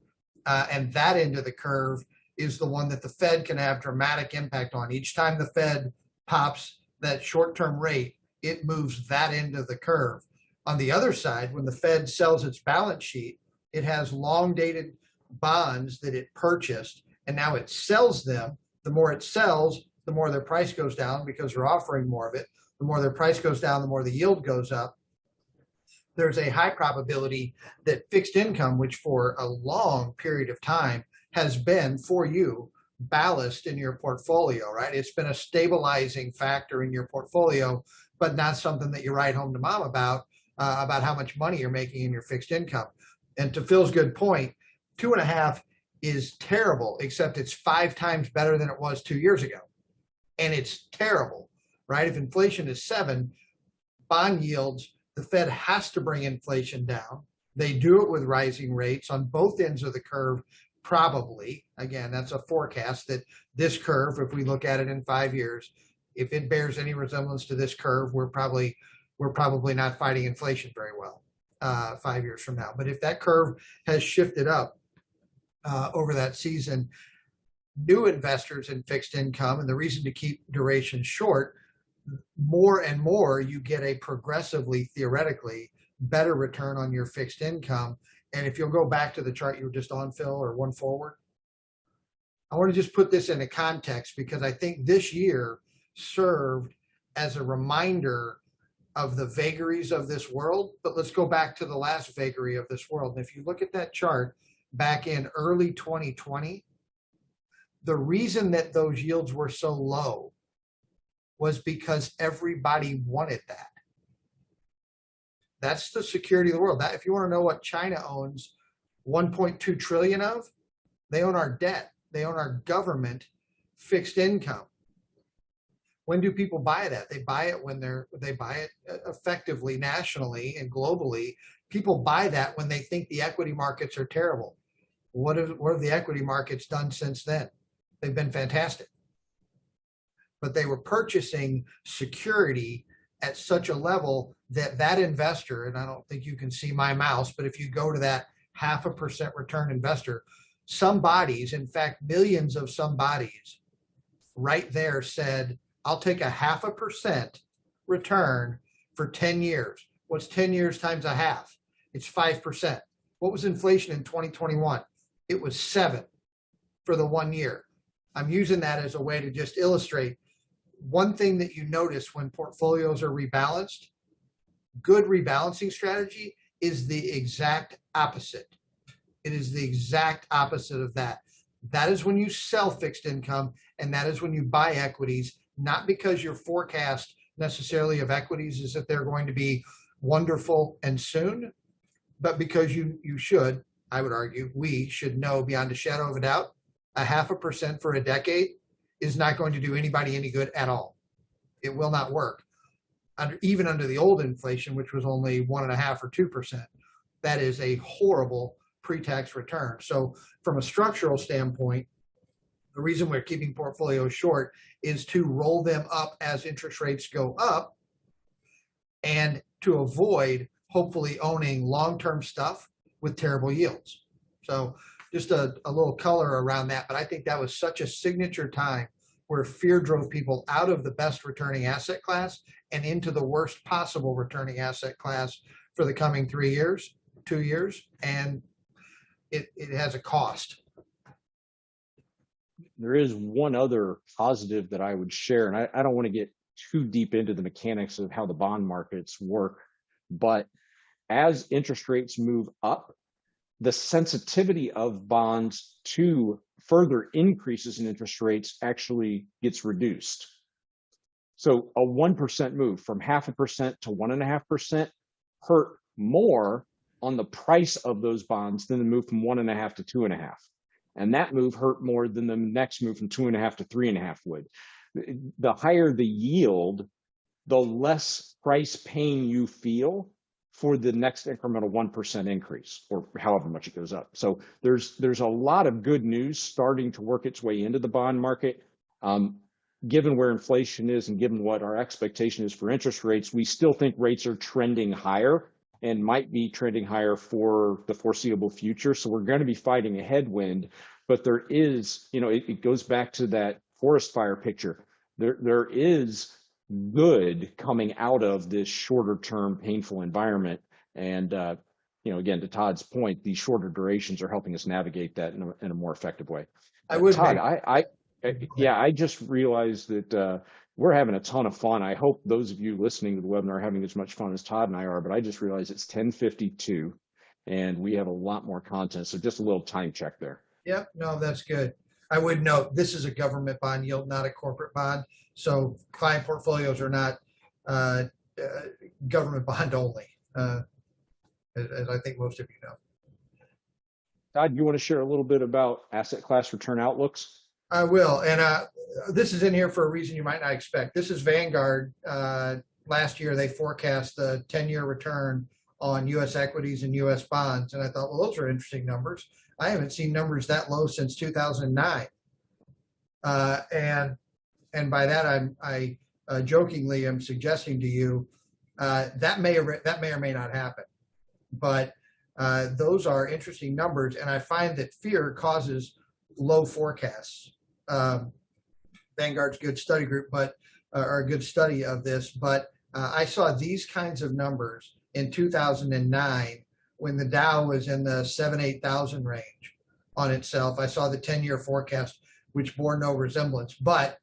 and that end of the curve is the one that the Fed can have dramatic impact on. Each time the Fed pops that short-term rate, it moves that end of the curve. On the other side, when the Fed sells its balance sheet, it has long-dated bonds that it purchased, and now it sells them. The more it sells, the more their price goes down because they're offering more of it. The more their price goes down, the more the yield goes up. There's a high probability that fixed income, which for a long period of time has been for you ballast in your portfolio, right? It's been a stabilizing factor in your portfolio, but not something that you write home to mom about how much money you're making in your fixed income. And to Phil's good point, 2.5 is terrible, except it's 5 times better than it was 2 years ago. And it's terrible, right? If inflation is 7, bond yields, the Fed has to bring inflation down. They do it with rising rates on both ends of the curve, probably. Again, that's a forecast that this curve, if we look at it in 5 years, if it bears any resemblance to this curve, we're probably not fighting inflation very well 5 years from now. But if that curve has shifted up over that season, new investors in fixed income, and the reason to keep duration short, more and more you get a progressively, theoretically, better return on your fixed income. And if you'll go back to the chart you were just on, Phil, or one forward, I want to just put this into context because I think this year served as a reminder of the vagaries of this world. But let's go back to the last vagary of this world. And if you look at that chart back in early 2020, the reason that those yields were so low was because everybody wanted that. That's the security of the world. That, if you want to know what China owns 1.2 trillion of, they own our debt. They own our government fixed income. When do people buy that? They buy it when they buy it effectively nationally and globally. People buy that when they think the equity markets are terrible. What have the equity markets done since then? They've been fantastic. But they were purchasing security at such a level that that investor, and I don't think you can see my mouse, but if you go to that 0.5% return investor, some bodies, in fact, millions of some bodies right there said, I'll take a 0.5% return for 10 years. What's 10 years times a half? It's 5%. What was inflation in 2021? It was 7 for the 1 year. I'm using that as a way to just illustrate one thing that you notice when portfolios are rebalanced. Good rebalancing strategy is the exact opposite. It is the exact opposite of that. That is when you sell fixed income, and that is when you buy equities, not because your forecast necessarily of equities is that they're going to be wonderful and soon, but because you should, I would argue, we should know beyond a shadow of a doubt, 0.5% for a decade is not going to do anybody any good at all. It will not work. Even under the old inflation, which was only 1.5 or 2%, that is a horrible pre-tax return. So from a structural standpoint, The reason we're keeping portfolios short is to roll them up as interest rates go up and to avoid hopefully owning long-term stuff with terrible yields. So just a little color around that. But I think that was such a signature time where fear drove people out of the best returning asset class and into the worst possible returning asset class for the coming 3 years, 2 years. And it has a cost. There is one other positive that I would share, and I don't want to get too deep into the mechanics of how the bond markets work, but as interest rates move up, the sensitivity of bonds to further increases in interest rates actually gets reduced. So a 1% move from 0.5% to 1.5% hurt more on the price of those bonds than the move from 1.5 to 2.5. And that move hurt more than the next move from 2.5 to 3.5 would. The higher the yield, the less price pain you feel for the next incremental 1% increase, or however much it goes up. So there's a lot of good news starting to work its way into the bond market. Given where inflation is and given what our expectation is for interest rates, we still think rates are trending higher and might be trending higher for the foreseeable future. So we're going to be fighting a headwind, but there is, it goes back to that forest fire picture. There is good coming out of this shorter term painful environment. And, again, to Todd's point, these shorter durations are helping us navigate that in a more effective way. Todd, I just realized that we're having a ton of fun. I hope those of you listening to the webinar are having as much fun as Todd and I are, but I just realized it's 10:52 and we have a lot more content. So just a little time check there. Yep, no, that's good. I would note this is a government bond yield, not a corporate bond. So client portfolios are not government bond only, as I think most of you know. Todd, you want to share a little bit about asset class return outlooks? I will. And this is in here for a reason you might not expect. This is Vanguard. Last year, they forecast the 10-year return on U.S. equities and U.S. bonds. And I thought, well, those are interesting numbers. I haven't seen numbers that low since 2009. And by that, I jokingly am suggesting to you that may or may not happen. But those are interesting numbers. And I find that fear causes low forecasts. Vanguard's a good study group, or a good study of this. But I saw these kinds of numbers in 2009 when the Dow was in the 8,000 range on itself. I saw the 10-year forecast, which bore no resemblance. But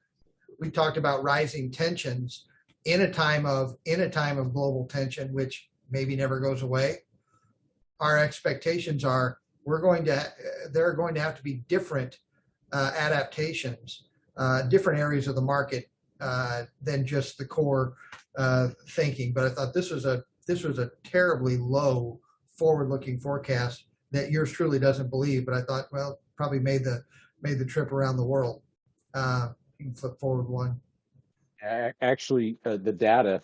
we talked about rising tensions in a time of global tension, which maybe never goes away. Our expectations are there are going to have to be different adaptations, different areas of the market than just the core thinking. But I thought this was a terribly low forward-looking forecast that yours truly doesn't believe. But I thought, well, probably made the trip around the world. You can flip forward one. Actually, the data,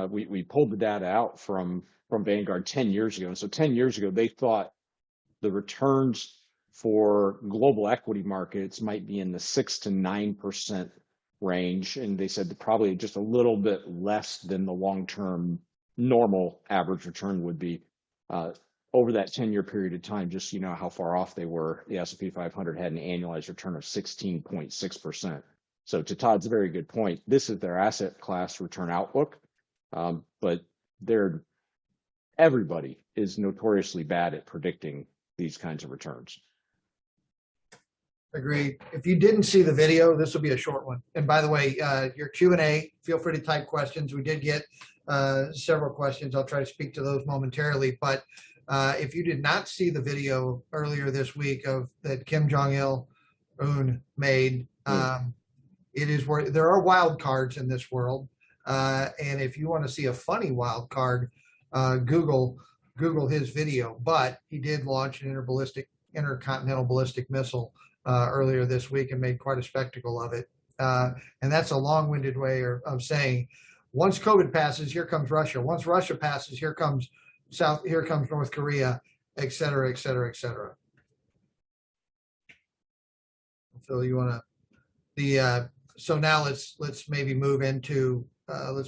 we pulled the data out from Vanguard 10 years ago. And so 10 years ago, they thought the returns for global equity markets might be in the 6 to 9% range. And they said that probably just a little bit less than the long-term normal average return would be. Over that 10-year period of time, just how far off they were, the S&P 500 had an annualized return of 16.6%. So to Todd's very good point, this is their asset class return outlook, but everybody is notoriously bad at predicting these kinds of returns. Agreed. If you didn't see the video, this will be a short one. And by the way, your Q&A, feel free to type questions. We did get several questions. I'll try to speak to those momentarily. But if you did not see the video earlier this week that Kim Jong-un made, it is where there are wild cards in this world. And if you want to see a funny wild card, Google his video. But he did launch an intercontinental ballistic missile earlier this week and made quite a spectacle of it. And that's a long-winded way of saying, once COVID passes, here comes Russia. Once Russia passes, here comes North Korea, et cetera, et cetera, et cetera. Phil, you want to so now let's maybe move into a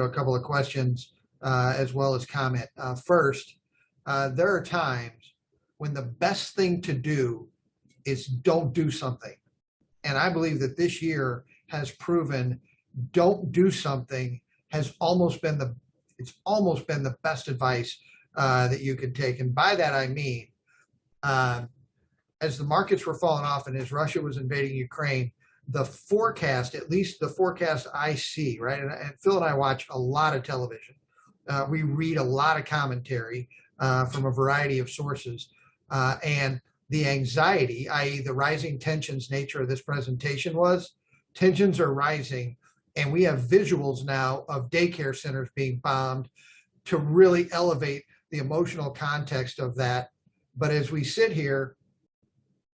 couple of questions as well as comment. First, there are times when the best thing to do is don't do something, and I believe that this year has proven don't do something has almost been the best advice that you can take. And by that I mean, as the markets were falling off and as Russia was invading Ukraine, the forecast, at least the forecast I see, right? And Phil and I watch a lot of television. We read a lot of commentary from a variety of sources. And the anxiety, i.e. the rising tensions nature of this presentation was, tensions are rising. And we have visuals now of daycare centers being bombed to really elevate the emotional context of that. But as we sit here,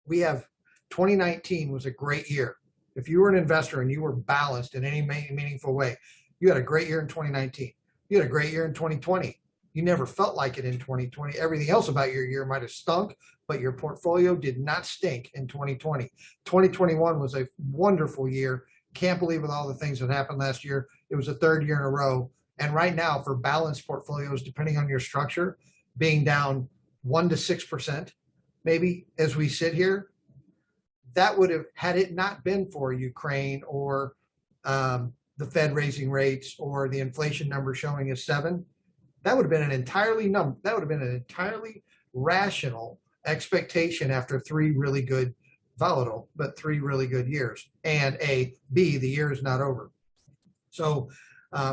we have 2019 was a great year. If you were an investor and you were balanced in any meaningful way, you had a great year in 2019. You had a great year in 2020. You never felt like it in 2020. Everything else about your year might have stunk, but your portfolio did not stink in 2020. 2021 was a wonderful year. Can't believe with all the things that happened last year. It was the third year in a row. And right now for balanced portfolios, depending on your structure, being down 1 to 6%, maybe as we sit here, that would have, had it not been for Ukraine or the Fed raising rates or the inflation number showing as 7, that would have been an entirely rational expectation after 3 really good, volatile, but 3 really good years. And B, the year is not over. So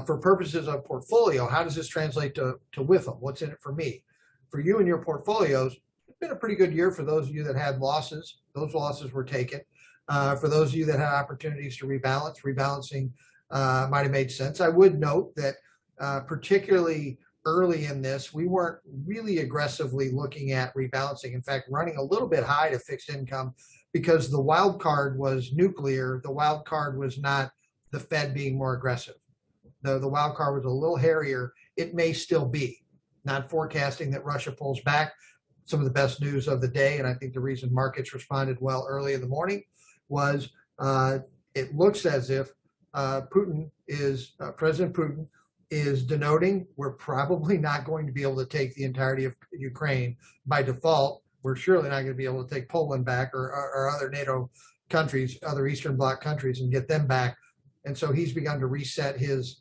for purposes of portfolio, how does this translate to WIFM? What's in it for me? For you and your portfolios, it's been a pretty good year for those of you that had losses. Those losses were taken. For those of you that had opportunities to rebalance, rebalancing might have made sense. I would note that particularly early in this, we weren't really aggressively looking at rebalancing. In fact, running a little bit high to fixed income because the wild card was nuclear. The wild card was not the Fed being more aggressive. The wild card was a little hairier. It may still be. Not forecasting that Russia pulls back. Some of the best news of the day, and I think the reason markets responded well early in the morning was it looks as if President Putin is denoting we're probably not going to be able to take the entirety of Ukraine by default. We're surely not going to be able to take Poland back or other NATO countries, other Eastern Bloc countries, and get them back. And so he's begun to reset his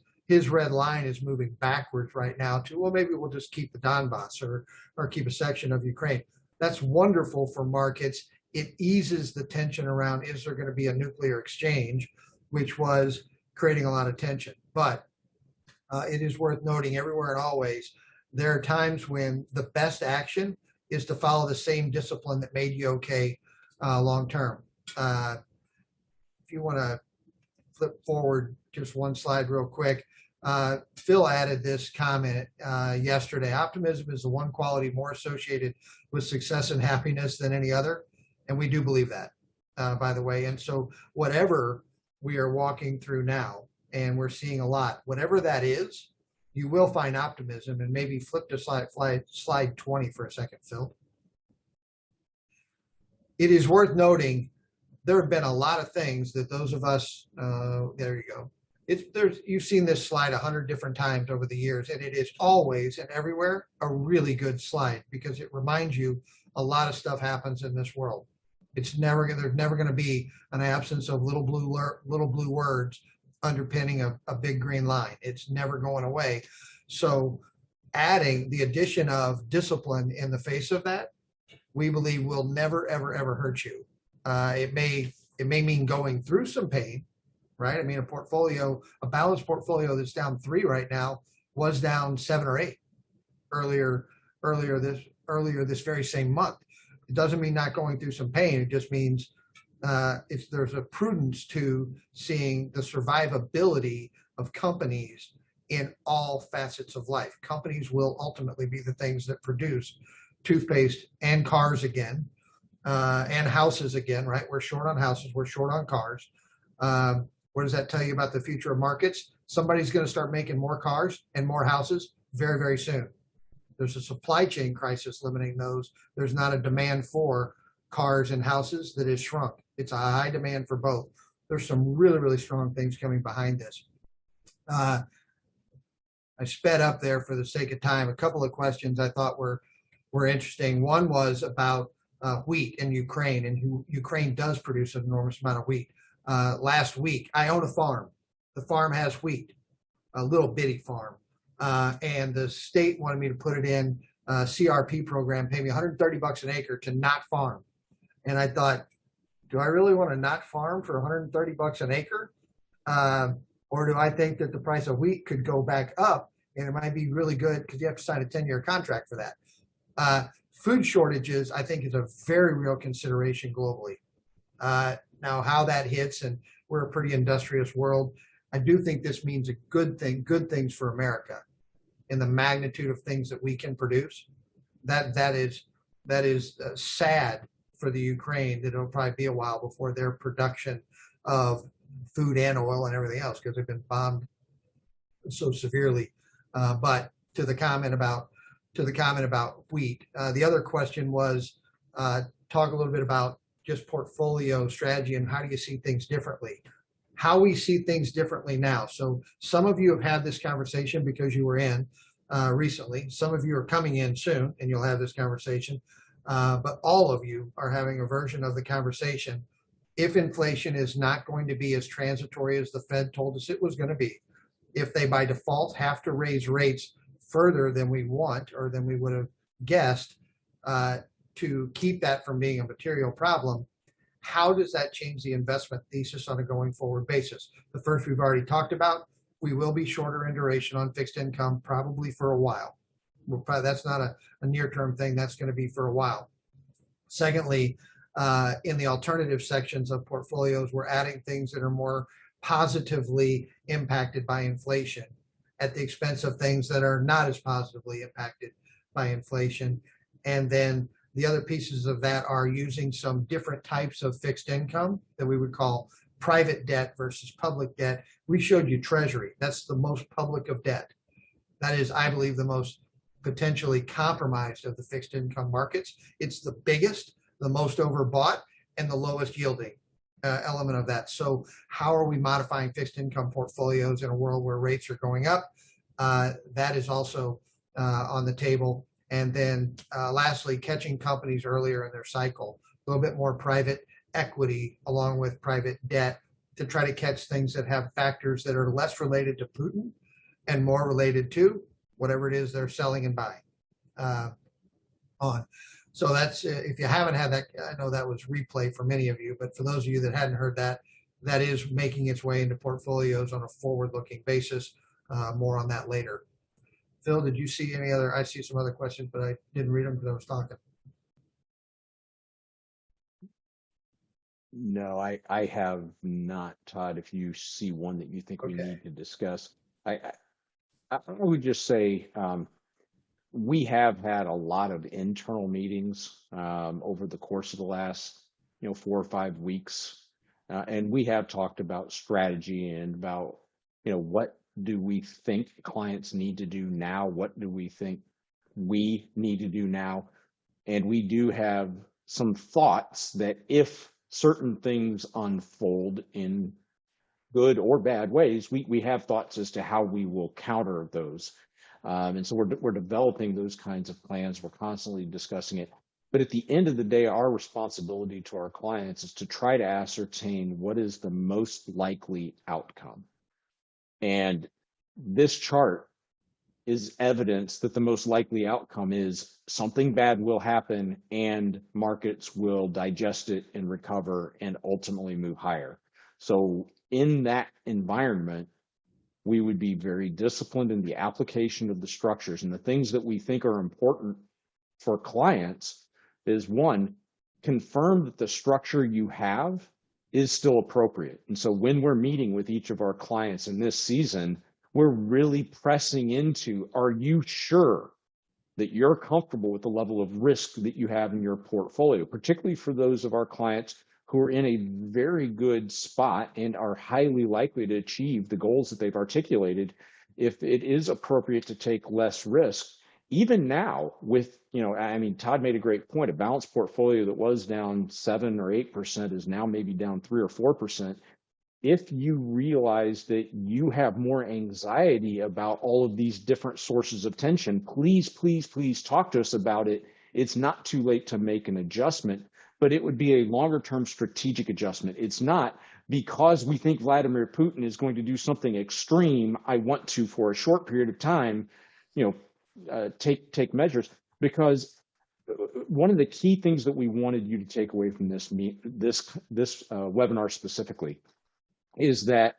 red line is moving backwards right now to, well, maybe we'll just keep the Donbass or keep a section of Ukraine. That's wonderful for markets. It eases the tension around, is there going to be a nuclear exchange, which was creating a lot of tension. But it is worth noting everywhere and always, there are times when the best action is to follow the same discipline that made you okay long term. If you want to flip forward just one slide real quick. Phil added this comment yesterday. Optimism is the one quality more associated with success and happiness than any other. And we do believe that, by the way. And so whatever we are walking through now, and we're seeing a lot, whatever that is, you will find optimism. And maybe flip to slide 20 for a second, Phil. It is worth noting there have been a lot of things that those of us, there you go. You've seen this slide 100 different times over the years, and it is always and everywhere a really good slide because it reminds you a lot of stuff happens in this world. There's never going to be an absence of little blue words underpinning a big green line. It's never going away. So adding the addition of discipline in the face of that, we believe will never, ever, ever hurt you. It may mean going through some pain, right? I mean, a balanced portfolio that's down 3 right now was down 7 or 8 earlier this very same month. It doesn't mean not going through some pain. It just means there's a prudence to seeing the survivability of companies in all facets of life. Companies will ultimately be the things that produce toothpaste and cars again, and houses again, right? We're short on houses, we're short on cars. What does that tell you about the future of markets? Somebody's going to start making more cars and more houses very, very soon. There's a supply chain crisis limiting those. There's not a demand for cars and houses that has shrunk. It's a high demand for both. There's some really, really strong things coming behind this. I sped up there for the sake of time. A couple of questions I thought were interesting. One was about wheat in Ukraine, and Ukraine does produce an enormous amount of wheat. Last week, I own a farm. The farm has wheat, a little bitty farm, and the state wanted me to put it in a CRP program, pay me $130 an acre to not farm. And I thought, do I really want to not farm for $130 an acre? Or do I think that the price of wheat could go back up and it might be really good because you have to sign a 10-year contract for that? Food shortages, I think, is a very real consideration globally. Now, how that hits, and we're a pretty industrious world, I do think this means a good things for America in the magnitude of things that we can produce. That is sad for the Ukraine that it'll probably be a while before their production of food and oil and everything else, because they've been bombed so severely. But to the comment about wheat, the other question was talk a little bit about just portfolio strategy and how do you see things differently. How we see things differently now. So some of you have had this conversation because you were in recently. Some of you are coming in soon and you'll have this conversation. But all of you are having a version of the conversation. If inflation is not going to be as transitory as the Fed told us it was going to be, if they by default have to raise rates further than we want or than we would have guessed to keep that from being a material problem, how does that change the investment thesis on a going forward basis? The first we've already talked about, we will be shorter in duration on fixed income probably for a while. That's not a near-term thing. That's going to be for a while. Secondly, in the alternative sections of portfolios, we're adding things that are more positively impacted by inflation at the expense of things that are not as positively impacted by inflation. And then the other pieces of that are using some different types of fixed income that we would call private debt versus public debt. We showed you Treasury. That's the most public of debt. That is, I believe, the most potentially compromised of the fixed income markets. It's the biggest, the most overbought, and the lowest yielding element of that. So how are we modifying fixed income portfolios in a world where rates are going up? That is also on the table. And then lastly, catching companies earlier in their cycle, a little bit more private equity along with private debt to try to catch things that have factors that are less related to Putin and more related to whatever it is they're selling and buying on. So that's, if you haven't had that, I know that was replay for many of you, but for those of you that hadn't heard that, that is making its way into portfolios on a forward-looking basis. More on that later. Phil, did you see any other? I see some other questions, but I didn't read them because I was talking. No, I have not, Todd. If you see one that you think we need to discuss, I would just say we have had a lot of internal meetings over the course of the last 4 or 5 weeks, and we have talked about strategy and about what do we think clients need to do now? What do we think we need to do now? And we do have some thoughts that if certain things unfold in good or bad ways, we have thoughts as to how we will counter those. And so we're developing those kinds of plans. We're constantly discussing it. But at the end of the day, our responsibility to our clients is to try to ascertain what is the most likely outcome. And this chart is evidence that the most likely outcome is something bad will happen and markets will digest it and recover and ultimately move higher. So in that environment, we would be very disciplined in the application of the structures, and the things that we think are important for clients is, one, confirm that the structure you have is still appropriate. And so when we're meeting with each of our clients in this season, we're really pressing into, are you sure that you're comfortable with the level of risk that you have in your portfolio, particularly for those of our clients who are in a very good spot and are highly likely to achieve the goals that they've articulated. If it is appropriate to take less risk, even now with, I mean, Todd made a great point. A balanced portfolio that was down 7 or 8% is now maybe down 3 or 4%. If you realize that you have more anxiety about all of these different sources of tension, please, please, please talk to us about it. It's not too late to make an adjustment, but it would be a longer term strategic adjustment. It's not because we think Vladimir Putin is going to do something extreme, I want to, for a short period of time, take measures. Because one of the key things that we wanted you to take away from this webinar specifically is that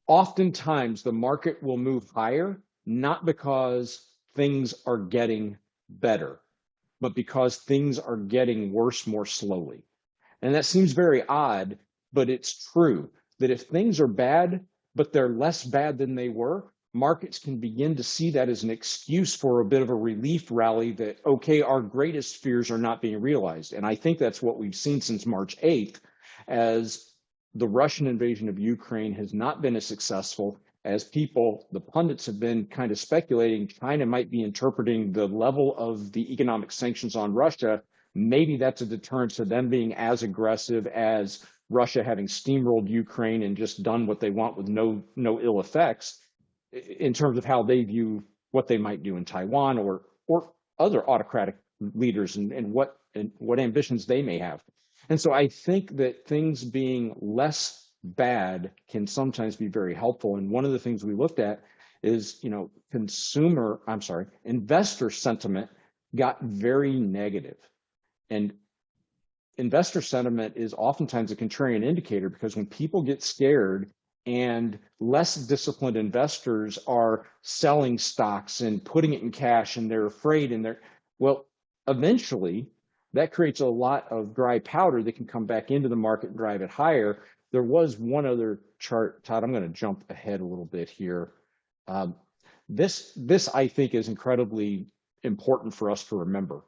oftentimes the market will move higher, not because things are getting better, but because things are getting worse more slowly. And that seems very odd, but it's true that if things are bad, but they're less bad than they were, markets can begin to see that as an excuse for a bit of a relief rally that, okay, our greatest fears are not being realized. And I think that's what we've seen since March 8th, as the Russian invasion of Ukraine has not been as successful as the pundits have been kind of speculating. China might be interpreting the level of the economic sanctions on Russia. Maybe that's a deterrent to them being as aggressive as Russia having steamrolled Ukraine and just done what they want with no ill effects in terms of how they view what they might do in Taiwan or other autocratic leaders and what ambitions they may have. And so I think that things being less bad can sometimes be very helpful. And one of the things we looked at is, investor sentiment got very negative. And investor sentiment is oftentimes a contrarian indicator, because when people get scared and less disciplined investors are selling stocks and putting it in cash and they're afraid eventually that creates a lot of dry powder that can come back into the market and drive it higher. There was one other chart, Todd, I'm going to jump ahead a little bit here. This I think is incredibly important for us to remember.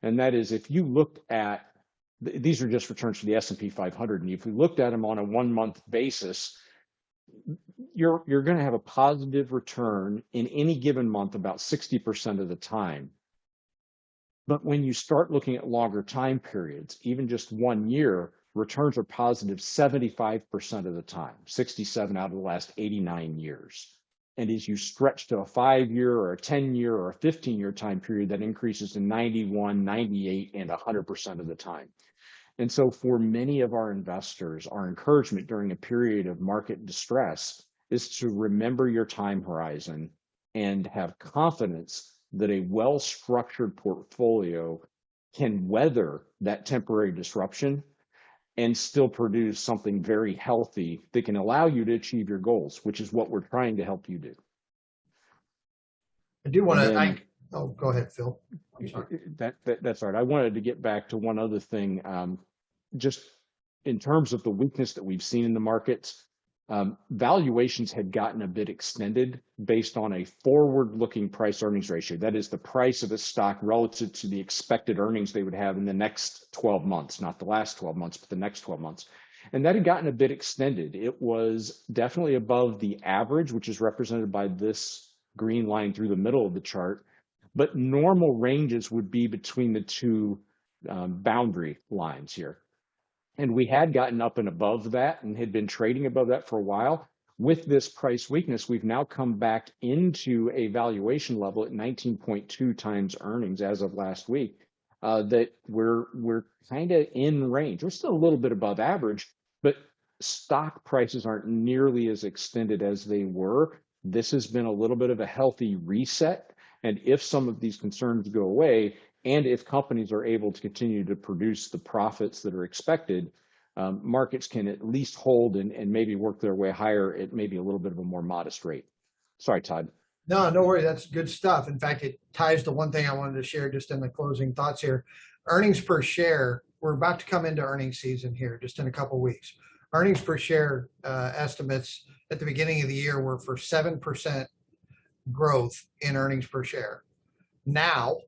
And that is, if you looked at, these are just returns for the S&P 500, and if we looked at them on a 1 month basis, you're going to have a positive return in any given month about 60% of the time. But when you start looking at longer time periods, even just 1 year, returns are positive 75% of the time, 67 out of the last 89 years. And as you stretch to a 5-year or a 10-year or a 15-year time period, that increases to 91, 98, and 100% of the time. And so for many of our investors, our encouragement during a period of market distress is to remember your time horizon and have confidence that a well-structured portfolio can weather that temporary disruption and still produce something very healthy that can allow you to achieve your goals, which is what we're trying to help you do. I do want to, go ahead, Phil. I'm sorry. That's all right. I wanted to get back to one other thing. Just in terms of the weakness that we've seen in the markets, valuations had gotten a bit extended based on a forward-looking price-earnings ratio. That is the price of a stock relative to the expected earnings they would have in the next 12 months, not the last 12 months, but the next 12 months. And that had gotten a bit extended. It was definitely above the average, which is represented by this green line through the middle of the chart. But normal ranges would be between the two boundary lines here. And we had gotten up and above that and had been trading above that for a while. With this price weakness, we've now come back into a valuation level at 19.2 times earnings as of last week, that we're kind of in range. We're still a little bit above average, but stock prices aren't nearly as extended as they were. This has been a little bit of a healthy reset. And if some of these concerns go away, and if companies are able to continue to produce the profits that are expected, markets can at least hold and maybe work their way higher at maybe a little bit of a more modest rate. Sorry, Todd. No worry. That's good stuff. In fact, it ties to one thing I wanted to share just in the closing thoughts here. Earnings per share, we're about to come into earnings season here just in a couple of weeks. Earnings per share estimates at the beginning of the year were for 7% growth in earnings per share. Now,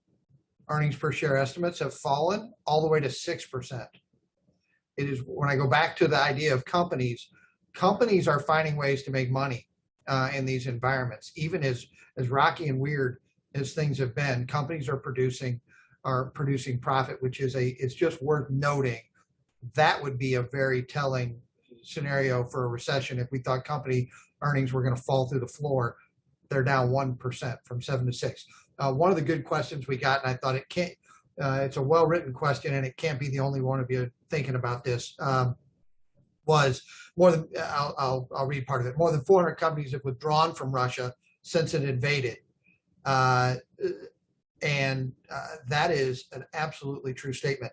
earnings per share estimates have fallen all the way to 6%. It is, when I go back to the idea of companies are finding ways to make money in these environments, even as rocky and weird as things have been, companies are producing profit, which is it's just worth noting. That would be a very telling scenario for a recession. If we thought company earnings were going to fall through the floor, they're down 1% from 7 to 6. One of the good questions we got, and I thought it's a well-written question, and it can't be the only one of you thinking about this, was more than, I'll read part of it. More than 400 companies have withdrawn from Russia since it invaded. And that is an absolutely true statement.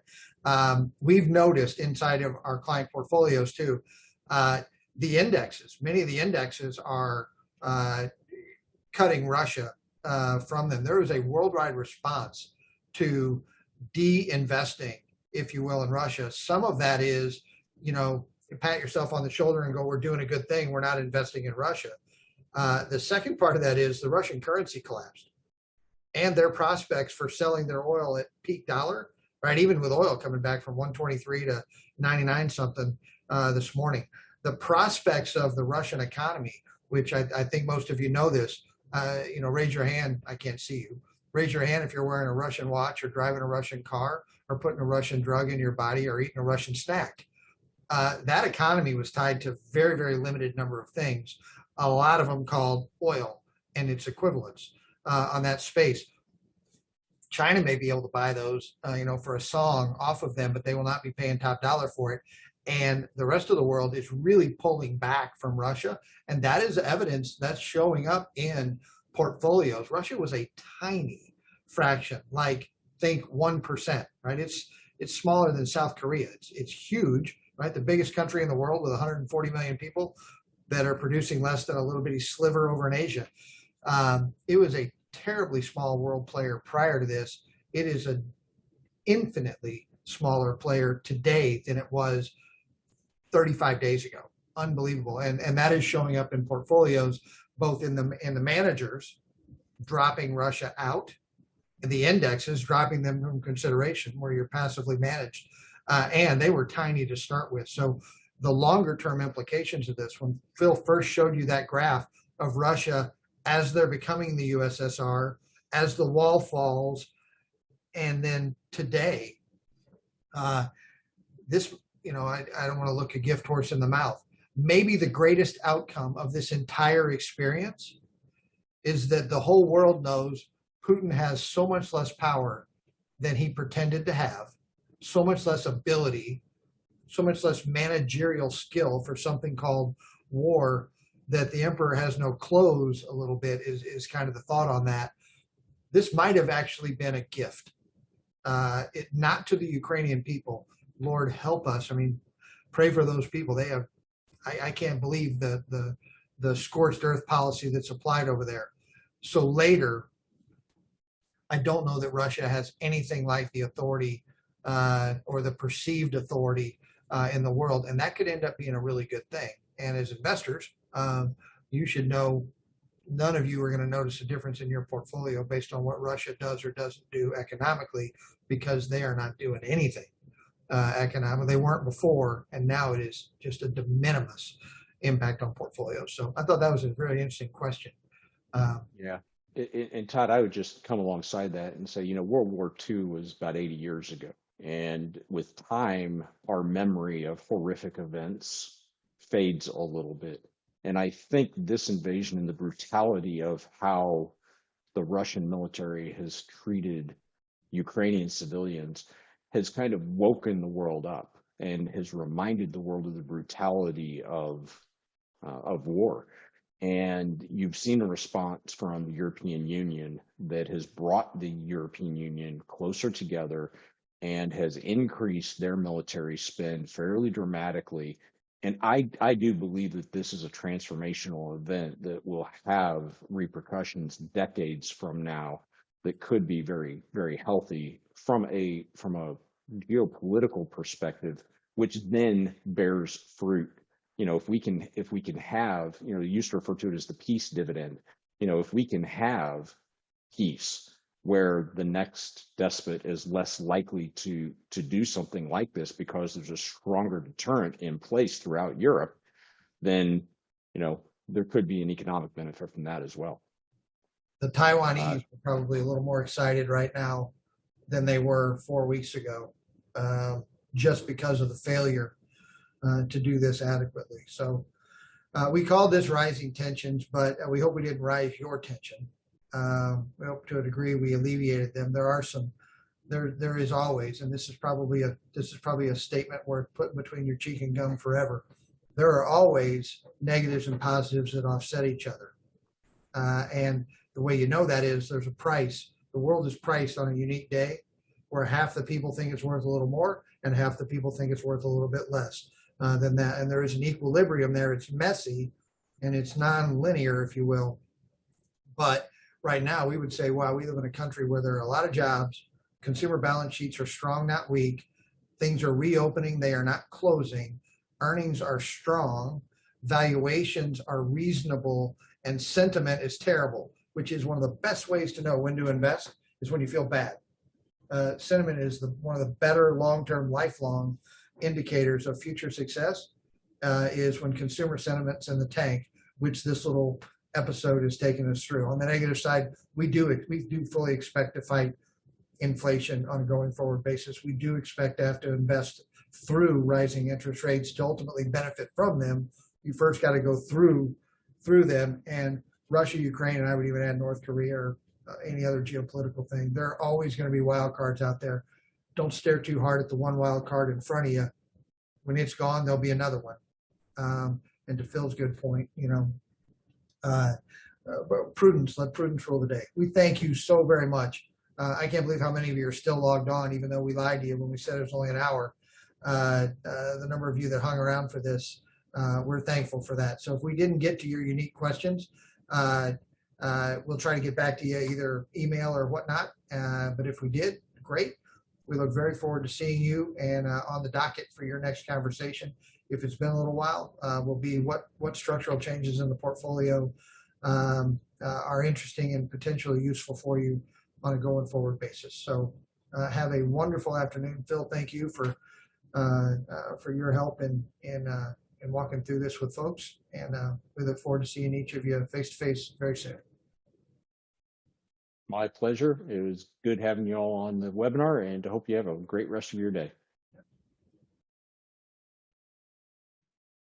We've noticed inside of our client portfolios too, the indexes, many of the indexes are cutting Russia from them. There is a worldwide response to de-investing, if you will, in Russia. Some of that is, you pat yourself on the shoulder and go, we're doing a good thing. We're not investing in Russia. The second part of that is the Russian currency collapsed and their prospects for selling their oil at peak dollar, right? Even with oil coming back from 123 to 99 something this morning. The prospects of the Russian economy, which I think most of you know this, raise your hand. I can't see you. Raise your hand if you're wearing a Russian watch or driving a Russian car or putting a Russian drug in your body or eating a Russian snack. That economy was tied to very, very limited number of things, a lot of them called oil and its equivalents on that space. China may be able to buy those, for a song off of them, but they will not be paying top dollar for it. And the rest of the world is really pulling back from Russia. And that is evidence that's showing up in portfolios. Russia was a tiny fraction, like think 1%, right? It's smaller than South Korea. It's huge, right? The biggest country in the world with 140 million people that are producing less than a little bitty sliver over in Asia. It was a terribly small world player prior to this. It is an infinitely smaller player today than it was 35 days ago. Unbelievable. And that is showing up in portfolios, both in the managers dropping Russia out, and the indexes dropping them from consideration where you're passively managed. And they were tiny to start with. So the longer term implications of this, when Phil first showed you that graph of Russia as they're becoming the USSR, as the wall falls, and then today, this, I don't want to look a gift horse in the mouth. Maybe the greatest outcome of this entire experience is that the whole world knows Putin has so much less power than he pretended to have, so much less ability, so much less managerial skill for something called war, that the emperor has no clothes a little bit is kind of the thought on that. This might have actually been a gift, not to the Ukrainian people. Lord help us. I mean, pray for those people. They have, I can't believe the scorched earth policy that's applied over there. So later, I don't know that Russia has anything like the authority or the perceived authority in the world. And that could end up being a really good thing. And as investors, you should know none of you are going to notice a difference in your portfolio based on what Russia does or doesn't do economically, because they are not doing anything economically. They weren't before, and now it is just a de minimis impact on portfolios. So I thought that was a very interesting question. Yeah. And Todd, I would just come alongside that and say, World War II was about 80 years ago. And with time, our memory of horrific events fades a little bit. And I think this invasion and the brutality of how the Russian military has treated Ukrainian civilians has kind of woken the world up and has reminded the world of the brutality of war. And you've seen a response from the European Union that has brought the European Union closer together and has increased their military spend fairly dramatically. And I do believe that this is a transformational event that will have repercussions decades from now that could be very, very healthy from a geopolitical perspective, which then bears fruit. If we can have, you used to refer to it as the peace dividend. If we can have peace where the next despot is less likely to do something like this because there's a stronger deterrent in place throughout Europe, then, there could be an economic benefit from that as well. The Taiwanese are probably a little more excited right now than they were 4 weeks ago, just because of the failure to do this adequately. So we called this rising tensions, but we hope we didn't rise your tension. We hope to a degree we alleviated them. There is always, and this is probably a statement worth putting between your cheek and gum forever. There are always negatives and positives that offset each other. And the way you know that is there's a price. The world is priced on a unique day where half the people think it's worth a little more and half the people think it's worth a little bit less than that. And there is an equilibrium there. It's messy and it's non-linear, if you will. But right now we would say, wow, we live in a country where there are a lot of jobs. Consumer balance sheets are strong, not weak. Things are reopening. They are not closing. Earnings are strong. Valuations are reasonable. And sentiment is terrible, which is one of the best ways to know when to invest is when you feel bad. Sentiment is one of the better long-term, lifelong indicators of future success is when consumer sentiment's in the tank, which this little episode is taking us through. On the negative side, we do fully expect to fight inflation on a going forward basis. We do expect to have to invest through rising interest rates to ultimately benefit from them. You first got to go through them, and Russia, Ukraine, and I would even add North Korea or any other geopolitical thing. There are always going to be wild cards out there. Don't stare too hard at the one wild card in front of you. When it's gone, there'll be another one. And to Phil's good point, but prudence, let prudence rule the day. We thank you so very much. I can't believe how many of you are still logged on, even though we lied to you when we said it was only an hour. The number of you that hung around for this, we're thankful for that. So if we didn't get to your unique questions, we'll try to get back to you either email or whatnot. But if we did, great. We look very forward to seeing you and on the docket for your next conversation. If it's been a little while, will be what structural changes in the portfolio are interesting and potentially useful for you on a going forward basis. So have a wonderful afternoon. Phil, thank you for your help in walking through this with folks. And we look forward to seeing each of you face to face very soon. My pleasure. It was good having you all on the webinar, and I hope you have a great rest of your day.